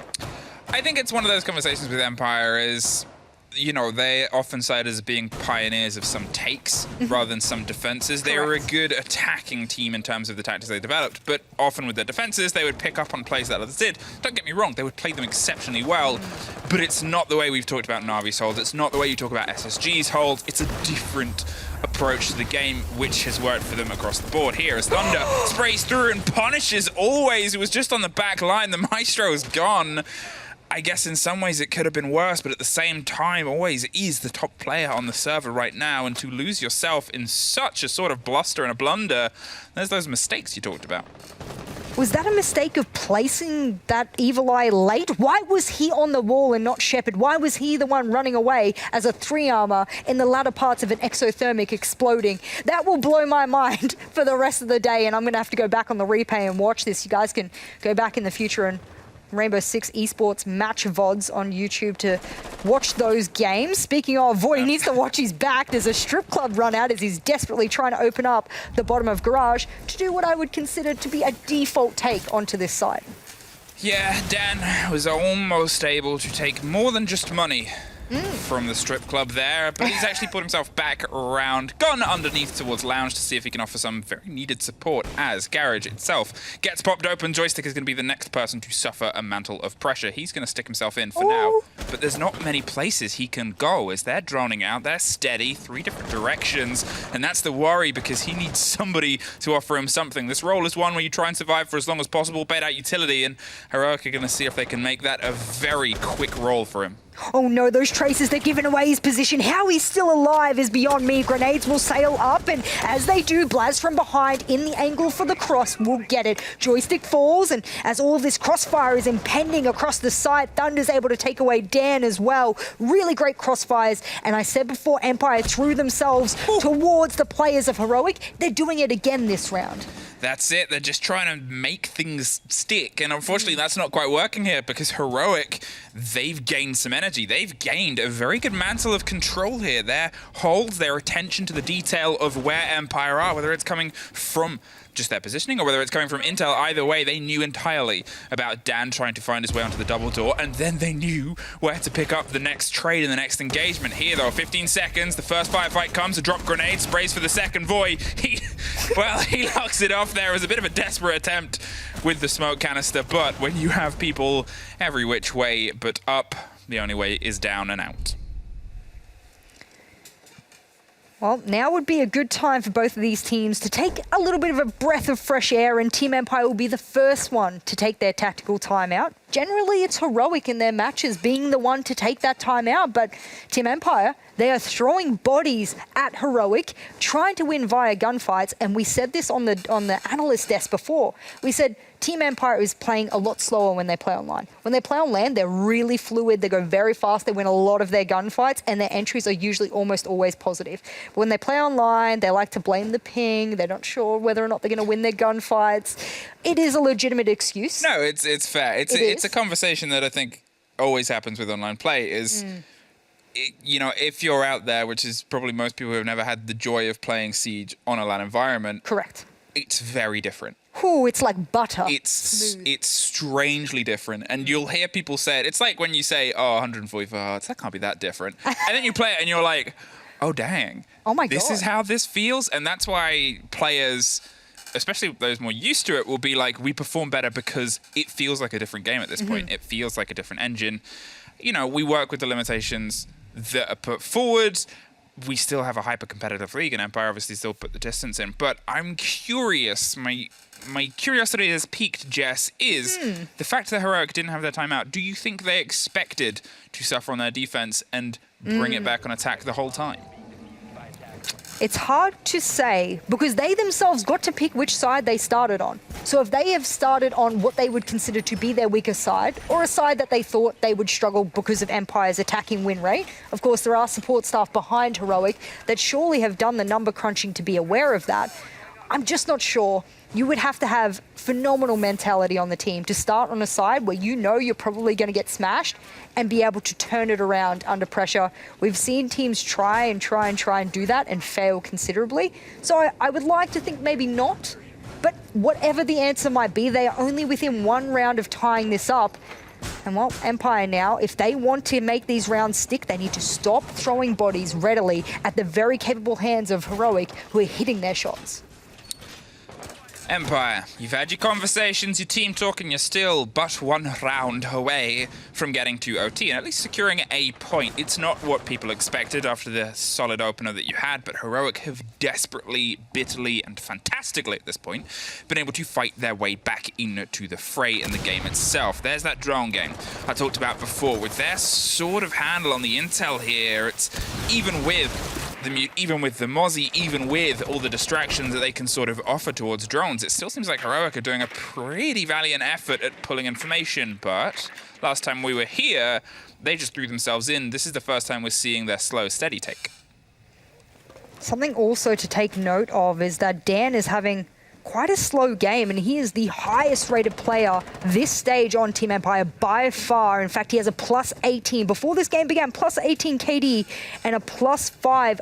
I think it's one of those conversations with Empire is, you know, they often cited as being pioneers of some takes rather than some defenses. They were a good attacking team in terms of the tactics they developed, but often with their defenses, they would pick up on plays that others did. Don't get me wrong, they would play them exceptionally well, but it's not the way we've talked about Navi's holds. It's not the way you talk about SSG's holds. It's a different approach to the game, which has worked for them across the board. Here as Thunder sprays through and punishes Always, who was just on the back line. The Maestro's gone. I guess in some ways it could have been worse, but at the same time, Always is the top player on the server right now, and to lose yourself in such a sort of bluster and a blunder, there's those mistakes you talked about. Was that a mistake of placing that Evil Eye late? Why was he on the wall and not Shepard? Why was he the one running away as a 3-armor in the latter parts of an exothermic exploding? That will blow my mind for the rest of the day, and I'm going to have to go back on the replay and watch this. You guys can go back in the future and Rainbow Six Esports match VODs on YouTube to watch those games. Speaking of, Voy needs to watch his back. There's a strip club run out as he's desperately trying to open up the bottom of Garage to do what I would consider to be a default take onto this site. Yeah, Dan was almost able to take more than just money from the strip club there, but he's actually put himself back around, gone underneath towards Lounge to see if he can offer some very needed support as Garage itself gets popped open. Joystick is going to be the next person to suffer a mantle of pressure. He's going to stick himself in for now, but there's not many places he can go as they're droning out. They're steady, 3 different directions, and that's the worry because he needs somebody to offer him something. This role is one where you try and survive for as long as possible, bait out utility, and Heroic are going to see if they can make that a very quick role for him. Oh no, those traces, they're giving away his position. How he's still alive is beyond me. Grenades will sail up, and as they do, Blaz from behind in the angle for the cross will get it. Joystick falls, and as all of this crossfire is impending across the site, Thunder's able to take away Dan as well. Really great crossfires, and I said before, Empire threw themselves towards the players of Heroic. They're doing it again this round. That's it. They're just trying to make things stick. And unfortunately, that's not quite working here because Heroic, they've gained some energy. They've gained a very good mantle of control here. Their holds, their attention to the detail of where Empire are, whether it's coming from just their positioning or whether it's coming from intel, either way, they knew entirely about Dan trying to find his way onto the double door, and then they knew where to pick up the next trade and the next engagement. Here, though, 15 seconds, the first firefight comes, a drop grenade, sprays for the second. Voy, he locks it off there. It was a bit of a desperate attempt with the smoke canister, but when you have people every which way but up, the only way is down and out. Well, now would be a good time for both of these teams to take a little bit of a breath of fresh air, and Team Empire will be the first one to take their tactical timeout. Generally, it's Heroic in their matches being the one to take that timeout, but Team Empire, they are throwing bodies at Heroic, trying to win via gunfights, and we said this on the analyst desk before. We said Team Empire is playing a lot slower when they play online. When they play on land, they're really fluid, they go very fast, they win a lot of their gunfights, and their entries are usually almost always positive. But when they play online, they like to blame the ping, they're not sure whether or not they're going to win their gunfights. It is a legitimate excuse. No, it's fair. It's a conversation that I think always happens with online play is... you know, if you're out there, which is probably most people who have never had the joy of playing Siege on a LAN environment. Correct. It's very different. Ooh, it's like butter. It's strangely different. And you'll hear people say it. It's like when you say, oh, 144 hearts, that can't be that different. And then you play it and you're like, oh, dang. Oh, my God. This is how this feels. And that's why players, especially those more used to it, will be like, we perform better because it feels like a different game at this point. It feels like a different engine. You know, we work with the limitations that are put forward. we still have a hyper-competitive league, and Empire obviously still put the distance in. But I'm curious. My curiosity has piqued, Jess, is the fact that Heroic didn't have their timeout. Do you think they expected to suffer on their defense and bring it back on attack the whole time? It's hard to say because they themselves got to pick which side they started on. So if they have started on what they would consider to be their weaker side, or a side that they thought they would struggle because of Empire's attacking win rate, of course there are support staff behind Heroic that surely have done the number crunching to be aware of that. I'm just not sure. You would have to have phenomenal mentality on the team to start on a side where you know you're probably going to get smashed and be able to turn it around under pressure. We've seen teams try and do that and fail considerably. So I would like to think maybe not. But whatever the answer might be, they are only within one round of tying this up. And well, Empire now, if they want to make these rounds stick, they need to stop throwing bodies readily at the very capable hands of Heroic, who are hitting their shots. Empire, you've had your conversations, your team talk, and you're still but one round away from getting to OT and at least securing a point. It's not what people expected after the solid opener that you had, but Heroic have desperately, bitterly, and fantastically at this point been able to fight their way back into the fray in the game itself. There's that drone game I talked about before. With their sort of handle on the intel here, it's even with the mute, even with the Mozzie, even with all the distractions that they can sort of offer towards drones, it still seems like Heroic are doing a pretty valiant effort at pulling information. But last time we were here, they just threw themselves in. This is the first time we're seeing their slow, steady take. Something also to take note of is that Dan is having quite a slow game, and he is the highest rated player this stage on Team Empire by far. In fact, he has a plus 18. Before this game began, plus 18 KD and a plus 5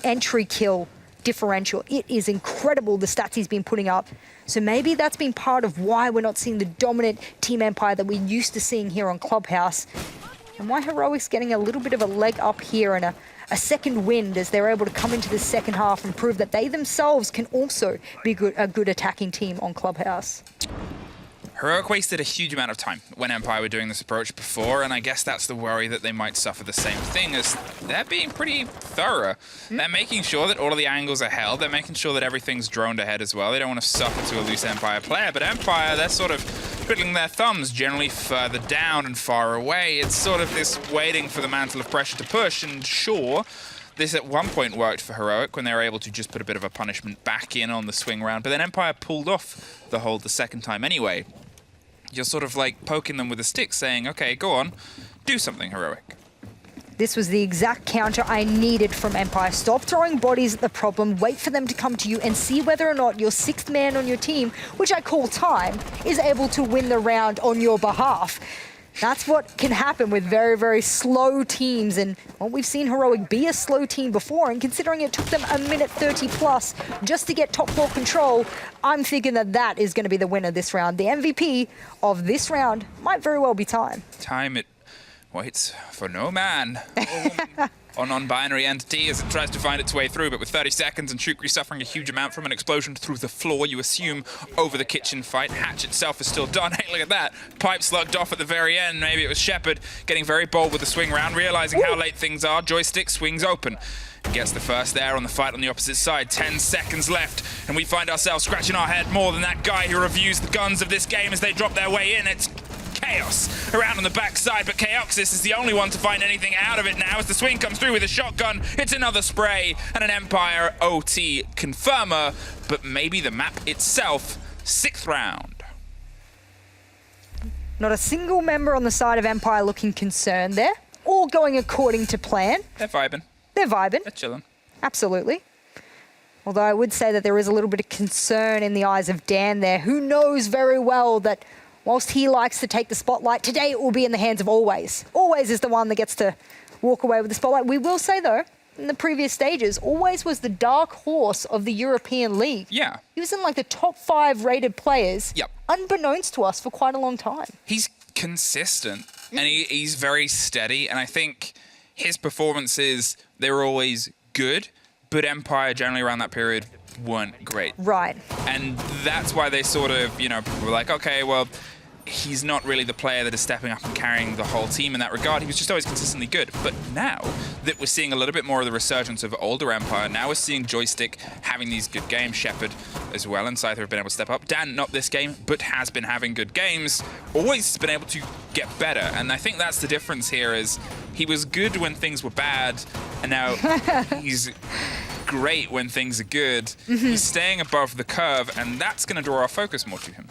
entry kill differential. It is incredible, the stats he's been putting up. So maybe that's been part of why we're not seeing the dominant Team Empire that we're used to seeing here on Clubhouse, and why Heroic's getting a little bit of a leg up here and a second wind as they're able to come into the second half and prove that they themselves can also be a good attacking team on Clubhouse. Heroic wasted a huge amount of time when Empire were doing this approach before, and I guess that's the worry that they might suffer the same thing, as they're being pretty thorough. They're making sure that all of the angles are held. They're making sure that everything's droned ahead as well. They don't want to suck into a loose Empire player, but Empire, they're sort of twiddling their thumbs generally further down and far away. It's sort of this waiting for the mantle of pressure to push, and sure, this at one point worked for Heroic when they were able to just put a bit of a punishment back in on the swing round, but then Empire pulled off the hold the second time anyway. You're sort of like poking them with a stick saying, okay, go on, do something, Heroic. This was the exact counter I needed from Empire. Stop throwing bodies at the problem, wait for them to come to you, and see whether or not your sixth man on your team, which I call time, is able to win the round on your behalf. That's what can happen with very, very slow teams. And well, we've seen Heroic be a slow team before, and considering it took them a minute 30 plus just to get top floor control, I'm thinking that that is going to be the winner this round. The MVP of this round might very well be time. Time, it waits for no man or non-binary entity as it tries to find its way through, but with 30 seconds and Shukri suffering a huge amount from an explosion through the floor, you assume over the kitchen fight. Hatch itself is still done. Hey, look at that. Pipe slugged off at the very end. Maybe it was Shepard getting very bold with the swing round, realizing how late things are. Joystick swings open. Gets the first there on the fight on the opposite side. 10 seconds left, and we find ourselves scratching our head more than that guy who reviews the guns of this game as they drop their way in. It's Chaos around on the backside, but Chaoxis is the only one to find anything out of it now as the swing comes through with a shotgun. It's another spray and an Empire OT confirmer, but maybe the map itself. 6th round. Not a single member on the side of Empire looking concerned there. All going according to plan. They're vibing. They're vibing. They're chilling. Absolutely. Although I would say that there is a little bit of concern in the eyes of Dan there, who knows very well that whilst he likes to take the spotlight, today it will be in the hands of Always. Always is the one that gets to walk away with the spotlight. We will say, though, in the previous stages, Always was the dark horse of the European League. Yeah. He was in like the top 5 rated players, unbeknownst to us, for quite a long time. He's consistent, and he's very steady, and I think his performances, they were always good, but Empire generally around that period weren't great. Right. And that's why they sort of, you know, were like, okay, well, he's not really the player that is stepping up and carrying the whole team in that regard. He was just always consistently good. But now that we're seeing a little bit more of the resurgence of older Empire, now we're seeing Joystick having these good games, Shepard as well, and Scyther have been able to step up. Dan, not this game, but has been having good games, always been able to get better. And I think that's the difference here is he was good when things were bad, and now he's great when things are good. He's staying above the curve, and that's going to draw our focus more to him.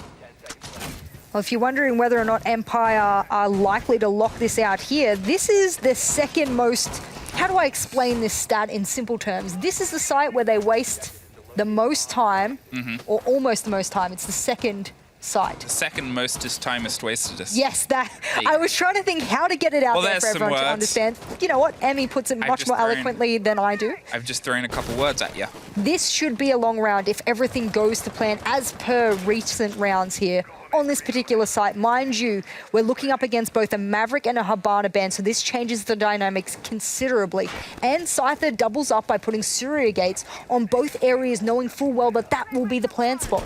Well, if you're wondering whether or not Empire are likely to lock this out here, this is the second most... How do I explain this stat in simple terms? This is the site where they waste the most time, or almost the most time. It's the second site. The second mostest timest wastedest. Yes, that. I was trying to think how to get it out there for everyone to understand. You know what? Emmy puts it much more eloquently than I do. I've just thrown a couple words at you. This should be a long round if everything goes to plan as per recent rounds here. On this particular site, mind you, we're looking up against both a Maverick and a Hibana band, so this changes the dynamics considerably. And Scyther doubles up by putting Surya Gates on both areas, knowing full well that that will be the plan spot.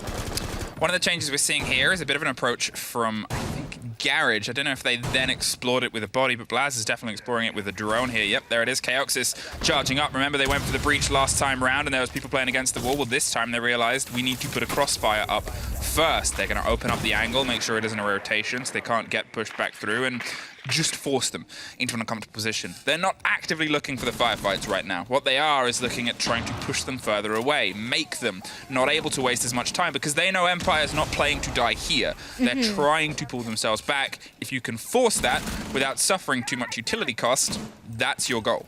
One of the changes we're seeing here is a bit of an approach from, I think, Garage. I don't know if they then explored it with a body, but Blaz is definitely exploring it with a drone here. Yep, there it is. Chaoxis charging up. Remember, they went for the breach last time round, and there was people playing against the wall. Well, this time they realized we need to put a crossfire up first. They're going to open up the angle, make sure it isn't a rotation, so they can't get pushed back through, and just force them into an uncomfortable position. They're not actively looking for the firefights right now. What they are is looking at trying to push them further away, make them not able to waste as much time, because they know Empire's not playing to die here. They're trying to pull themselves back. If you can force that without suffering too much utility cost, that's your goal.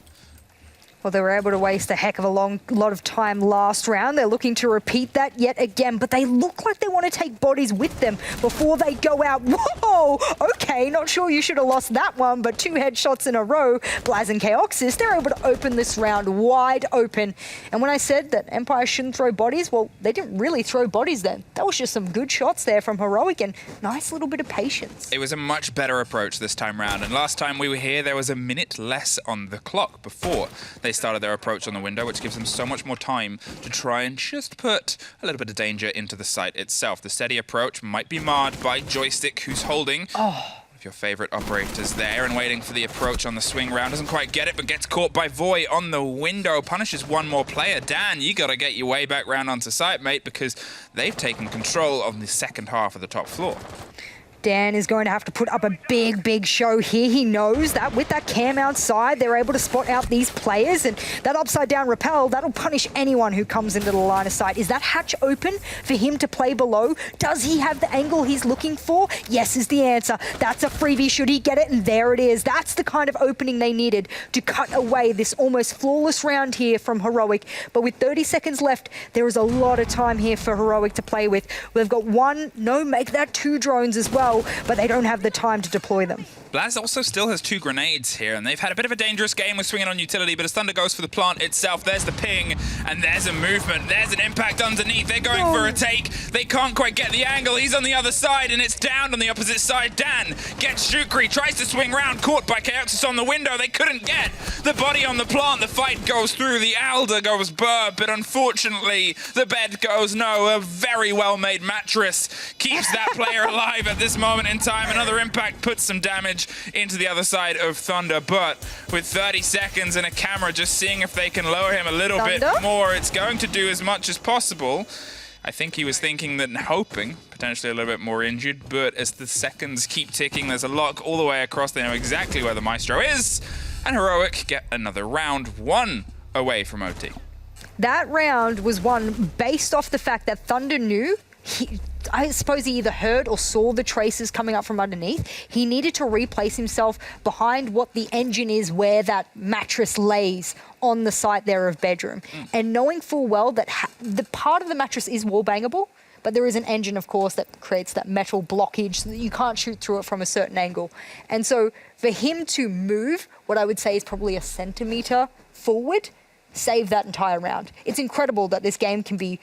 Well, they were able to waste a heck of a lot of time last round. They're looking to repeat that yet again, but they look like they want to take bodies with them before they go out. Whoa! Okay, not sure you should have lost that one, but 2 headshots in a row. Blaz and Chaoxis, they're able to open this round wide open. And when I said that Empire shouldn't throw bodies, well, they didn't really throw bodies then. That was just some good shots there from Heroic and nice little bit of patience. It was a much better approach this time round, and last time we were here, there was a minute less on the clock before they started their approach on the window, which gives them so much more time to try and just put a little bit of danger into the site itself. The steady approach might be marred by Joystick, who's holding one of your favorite operators there and waiting for the approach on the swing round. Doesn't quite get it, but gets caught by Voy on the window. Punishes one more player. Dan, you got to get your way back round onto site, mate, because they've taken control of the second half of the top floor. Dan is going to have to put up a big show here. He knows that with that cam outside, they're able to spot out these players, and that upside down rappel, that'll punish anyone who comes into the line of sight. Is that hatch open for him to play below? Does he have the angle he's looking for? Yes is the answer. That's a freebie should he get it, and there it is. That's the kind of opening they needed to cut away this almost flawless round here from Heroic. But with 30 seconds left, there is a lot of time here for Heroic to play with. We've got make that 2 drones as well, but they don't have the time to deploy them. Blaz also still has 2 grenades here, and they've had a bit of a dangerous game with swinging on utility, but as Thunder goes for the plant itself, there's the ping, and there's a movement. There's an impact underneath. They're going for a take. They can't quite get the angle. He's on the other side, and it's down on the opposite side. Dan gets Shukri, tries to swing round, caught by Chaoxis on the window. They couldn't get the body on the plant. The fight goes through. The Alder goes burr, but unfortunately, the bed goes no. A very well-made mattress keeps that player alive at this moment in time. Another impact puts some damage into the other side of Thunder, but with 30 seconds and a camera just seeing if they can lower him a little bit more, it's going to do as much as possible. I think he was thinking that and hoping, potentially a little bit more injured, but as the seconds keep ticking, there's a lock all the way across. They know exactly where the Maestro is, and Heroic get another round 1 away from OT. That round was won based off the fact that Thunder knew I suppose he either heard or saw the traces coming up from underneath. He needed to replace himself behind what the engine is where that mattress lays on the site there of bedroom. And knowing full well that the part of the mattress is wall bangable, but there is an engine, of course, that creates that metal blockage so that you can't shoot through it from a certain angle. And so for him to move, what I would say is probably a centimetre forward, save that entire round. It's incredible that this game can be,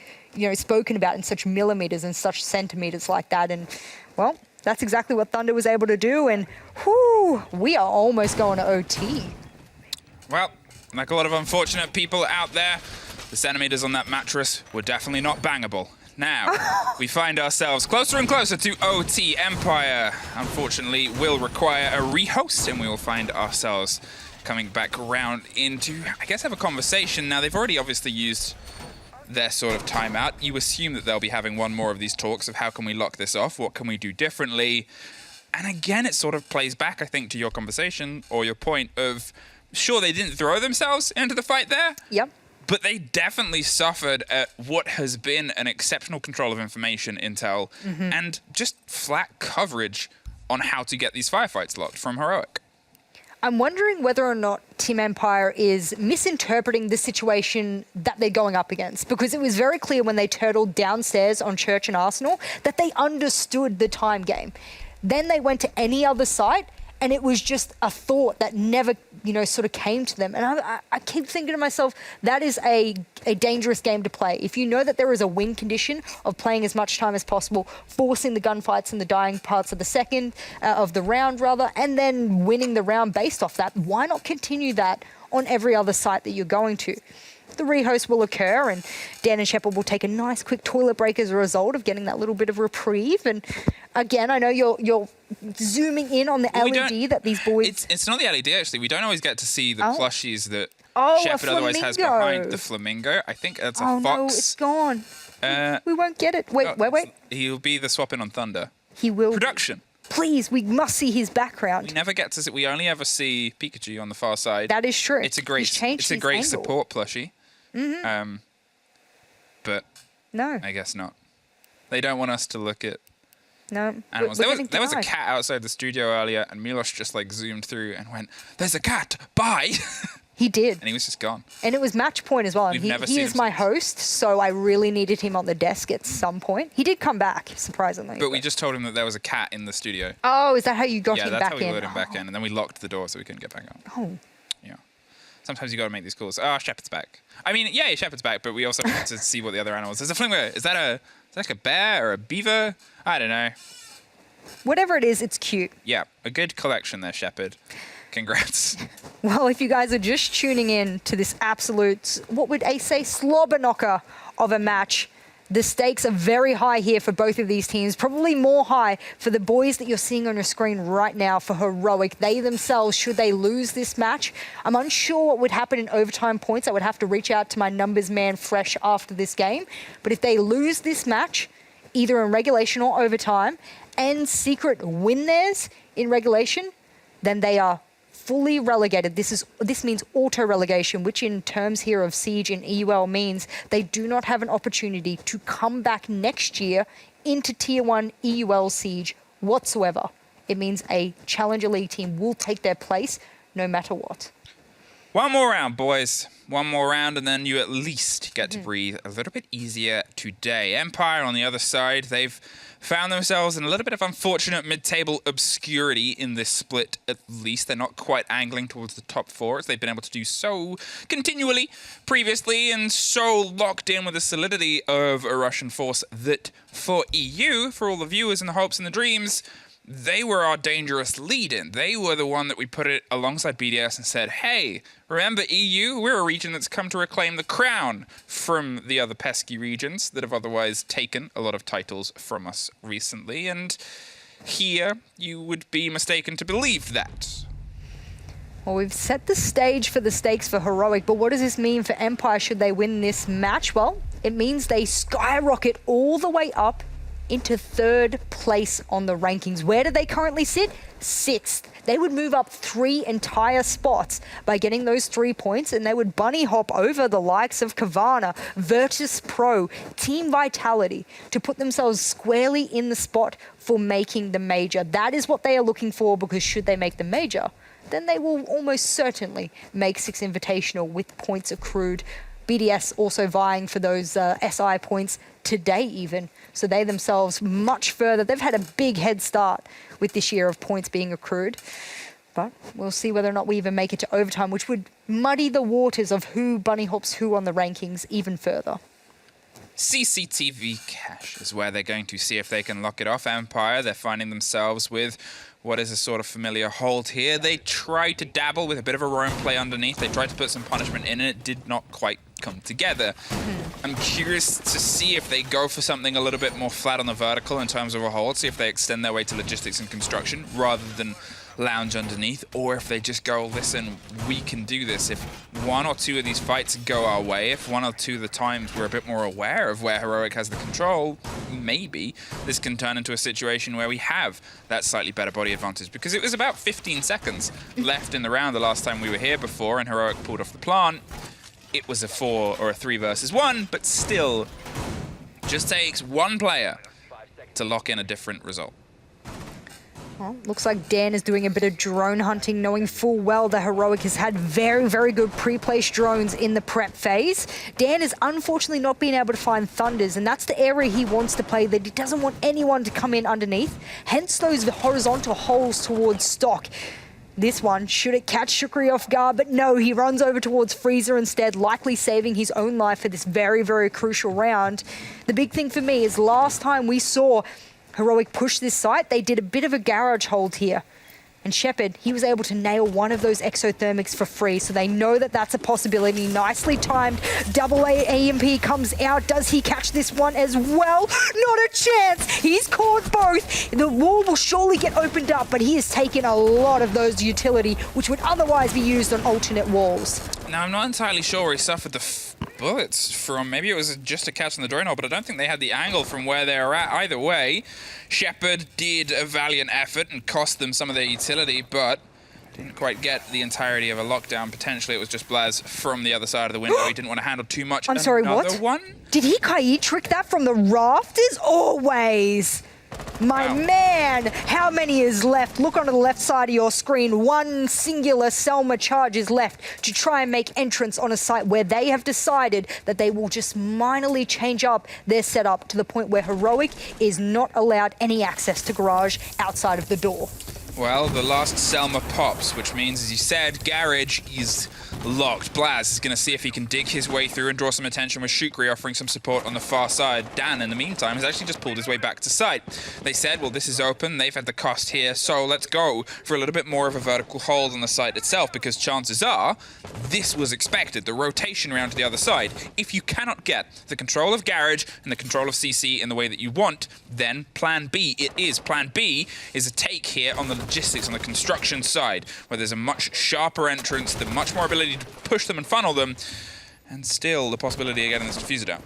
spoken about in such millimeters and such centimeters like that. And, well, that's exactly what Thunder was able to do. And, whew, we are almost going to OT. Well, like a lot of unfortunate people out there, The centimeters on that mattress were definitely not bangable. Now, we find ourselves closer and closer to OT. Empire, unfortunately, will require a rehost, and we will find ourselves coming back around into, I guess, have a conversation. Now, they've already obviously used their sort of timeout. You assume that they'll be having one more of these talks of how can we lock this off? What can we do differently? And again, it sort of plays back, I think, to your conversation or your point of, sure, they didn't throw themselves into the fight there. Yep. But they definitely suffered at what has been an exceptional control of information intel and just flat coverage on how to get these firefights locked from Heroic. I'm wondering whether or not Team Empire is misinterpreting the situation that they're going up against, because it was very clear when they turtled downstairs on Church and Arsenal that they understood the time game. Then they went to any other site, and it was just a thought that never, sort of came to them. And I keep thinking to myself, that is a dangerous game to play. If you know that there is a win condition of playing as much time as possible, forcing the gunfights in the dying parts of the round, and then winning the round based off that, why not continue that on every other site that you're going to? The rehost will occur, and Dan and Shepard will take a nice quick toilet break as a result of getting that little bit of reprieve. And again, I know you're zooming in on the LED that these boys... It's not the LED, actually. We don't always get to see the plushies that Shepard otherwise has flamingo. behind the flamingo. I think that's a fox. Oh, no, it's gone. We won't get it. Wait. He'll be the swap-in on Thunder. He will. Production. Please, we must see his background. We never get to see... We only ever see Pikachu on the far side. That is true. It's a great support plushie. But no, I guess not. They don't want us to look at animals. There was a cat outside the studio earlier, and Milos just zoomed through and went, "There's a cat, bye." He did, and he was just gone. And it was match point as well. And he is my host, so I really needed him on the desk at some point. He did come back, surprisingly. But we just told him that there was a cat in the studio. Oh, is that how you got him back in? Yeah, that's how we lured him back in, and then we locked the door so we couldn't get back out. Oh. Yeah. Sometimes you got to make these calls. Shepard's back. I mean, yeah, Shepard's back, but we also need to see what the other animals. There's a flamingo. Is that like a bear or a beaver? I don't know. Whatever it is, it's cute. Yeah, a good collection there, Shepard. Congrats. Well, if you guys are just tuning in to this absolute, what would Ace say, slobber knocker of a match, the stakes are very high here for both of these teams, probably more high for the boys that you're seeing on your screen right now for Heroic. They themselves, should they lose this match, I'm unsure what would happen in overtime points. I would have to reach out to my numbers man fresh after this game. But if they lose this match, either in regulation or overtime, and Secret win theirs in regulation, then they are fully relegated. This means auto-relegation, which in terms here of Siege and EUL means they do not have an opportunity to come back next year into Tier 1 EUL Siege whatsoever. It means a Challenger League team will take their place no matter what. One more round, boys. One more round, and then you at least get to breathe a little bit easier today. Empire on the other side, they've found themselves in a little bit of unfortunate mid-table obscurity in this split, at least. They're not quite angling towards the top four, as they've been able to do so continually previously, and so locked in with the solidity of a Russian force that for EU, for all the viewers and the hopes and the dreams, they were our dangerous lead-in. They were the one that we put it alongside BDS and said, hey, remember EU? We're a region that's come to reclaim the crown from the other pesky regions that have otherwise taken a lot of titles from us recently. And here, you would be mistaken to believe that. Well, we've set the stage for the stakes for Heroic, but what does this mean for Empire should they win this match? Well, it means they skyrocket all the way up into third place on the rankings. Where do they currently sit? 6th. They would move up 3 entire spots by getting those 3 points, and they would bunny hop over the likes of Kavana, Virtus Pro, Team Vitality to put themselves squarely in the spot for making the major. That is what they are looking for, because should they make the major, then they will almost certainly make 6 Invitational with points accrued. BDS also vying for those SI points today even. So they themselves much further. They've had a big head start with this year of points being accrued. But we'll see whether or not we even make it to overtime, which would muddy the waters of who bunny hops who on the rankings even further. CCTV cache is where they're going to see if they can lock it off. Empire, they're finding themselves with what is a sort of familiar hold here. They tried to dabble with a bit of a roam play underneath. They tried to put some punishment in, and it did not quite come together. I'm curious to see if they go for something a little bit more flat on the vertical in terms of a hold, see if they extend their way to logistics and construction rather than lounge underneath, or if they just go, listen, we can do this. If one or two of these fights go our way, if one or two of the times we're a bit more aware of where Heroic has the control, maybe this can turn into a situation where we have that slightly better body advantage, because it was about 15 seconds left in the round the last time we were here before and Heroic pulled off the plant. It was a 4 or a 3 versus 1, but still just takes one player to lock in a different result. Well, looks like Dan is doing a bit of drone hunting, knowing full well that Heroic has had very, very good pre-placed drones in the prep phase. Dan is unfortunately not being able to find Thunders, and that's the area he wants to play, that he doesn't want anyone to come in underneath, hence those horizontal holes towards stock. This one, should it catch Shukri off guard? But no, he runs over towards Freezer instead, likely saving his own life for this very, very crucial round. The big thing for me is last time we saw Heroic push this site, they did a bit of a garage hold here. And Shepard, he was able to nail one of those exothermics for free, so they know that that's a possibility. Nicely timed. Double AMP comes out. Does he catch this one as well? Not a chance. He's caught both. The wall will surely get opened up, but he has taken a lot of those utility, which would otherwise be used on alternate walls. Now, I'm not entirely sure where he suffered the bullets from. Maybe it was just a catch on the drone hole, but I don't think they had the angle from where they were at. Either way, Shepard did a valiant effort and cost them some of their utility, but didn't quite get the entirety of a lockdown. Potentially, it was just Blaz from the other side of the window. He didn't want to handle too much. I'm sorry, what? One? Did he Kai trick that from the rafters? Always. My man, how many is left? Look onto the left side of your screen. One singular Selma charge is left to try and make entrance on a site where they have decided that they will just minorly change up their setup to the point where Heroic is not allowed any access to garage outside of the door. Well, the last Selma pops, which means, as you said, garage is locked. Blaz is going to see if he can dig his way through and draw some attention with Shukri offering some support on the far side. Dan, in the meantime, has actually just pulled his way back to site. They said, well, this is open. They've had the cost here, so let's go for a little bit more of a vertical hold on the site itself, because chances are this was expected, the rotation around to the other side. If you cannot get the control of garage and the control of CC in the way that you want, then plan B it is. Plan B is a take here on the logistics, on the construction side, where there's a much sharper entrance, the much more ability to push them and funnel them, and still the possibility of getting this diffuser down.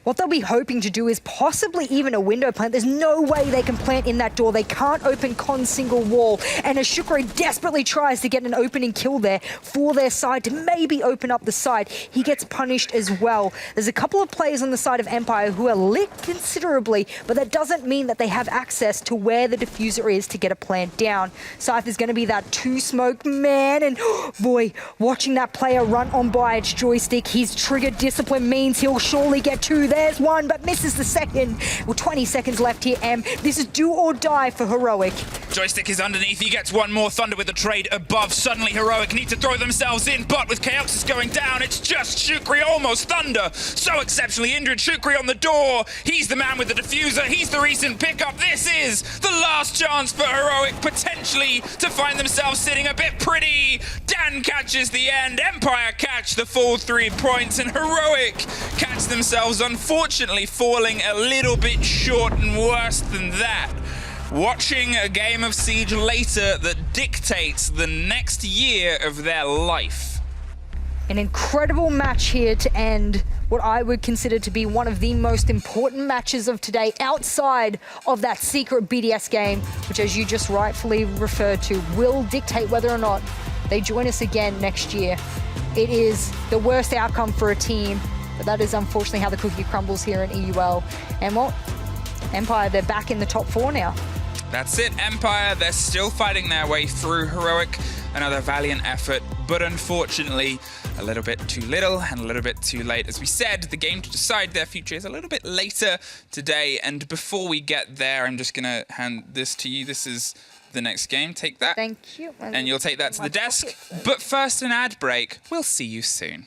What they'll be hoping to do is possibly even a window plant. There's no way they can plant in that door. They can't open con single wall. And as Shukri desperately tries to get an opening kill there for their side to maybe open up the side, he gets punished as well. There's a couple of players on the side of Empire who are lit considerably, but that doesn't mean that they have access to where the diffuser is to get a plant down. Scythe is going to be that two-smoke man, and boy, watching that player run on by its joystick, his trigger discipline means he'll surely get two. There's one, but misses the second. Well, 20 seconds left here, Em. This is do or die for Heroic. Joystick is underneath. He gets one more. Thunder with the trade above. Suddenly, Heroic need to throw themselves in, but with Chaosis going down, it's just Shukri, almost Thunder. So exceptionally injured. Shukri on the door. He's the man with the diffuser. He's the recent pickup. This is the last chance for Heroic, potentially, to find themselves sitting a bit pretty. Dan catches the end. Empire catch the full 3 points, and Heroic catch themselves unfortunately falling a little bit short, and worse than that, watching a game of Siege later that dictates the next year of their life. An incredible match here to end what I would consider to be one of the most important matches of today outside of that secret BDS game, which, as you just rightfully referred to, will dictate whether or not they join us again next year. It is the worst outcome for a team, but that is unfortunately how the cookie crumbles here in EUL. And well, Empire, they're back in the top 4 now. That's it, Empire. They're still fighting their way through. Heroic, another valiant effort, but unfortunately a little bit too little and a little bit too late. As we said, the game to decide their future is a little bit later today. And before we get there, I'm just going to hand this to you. This is the next game. Take that. Thank you. And you'll take that to the desk. But first, an ad break. We'll see you soon.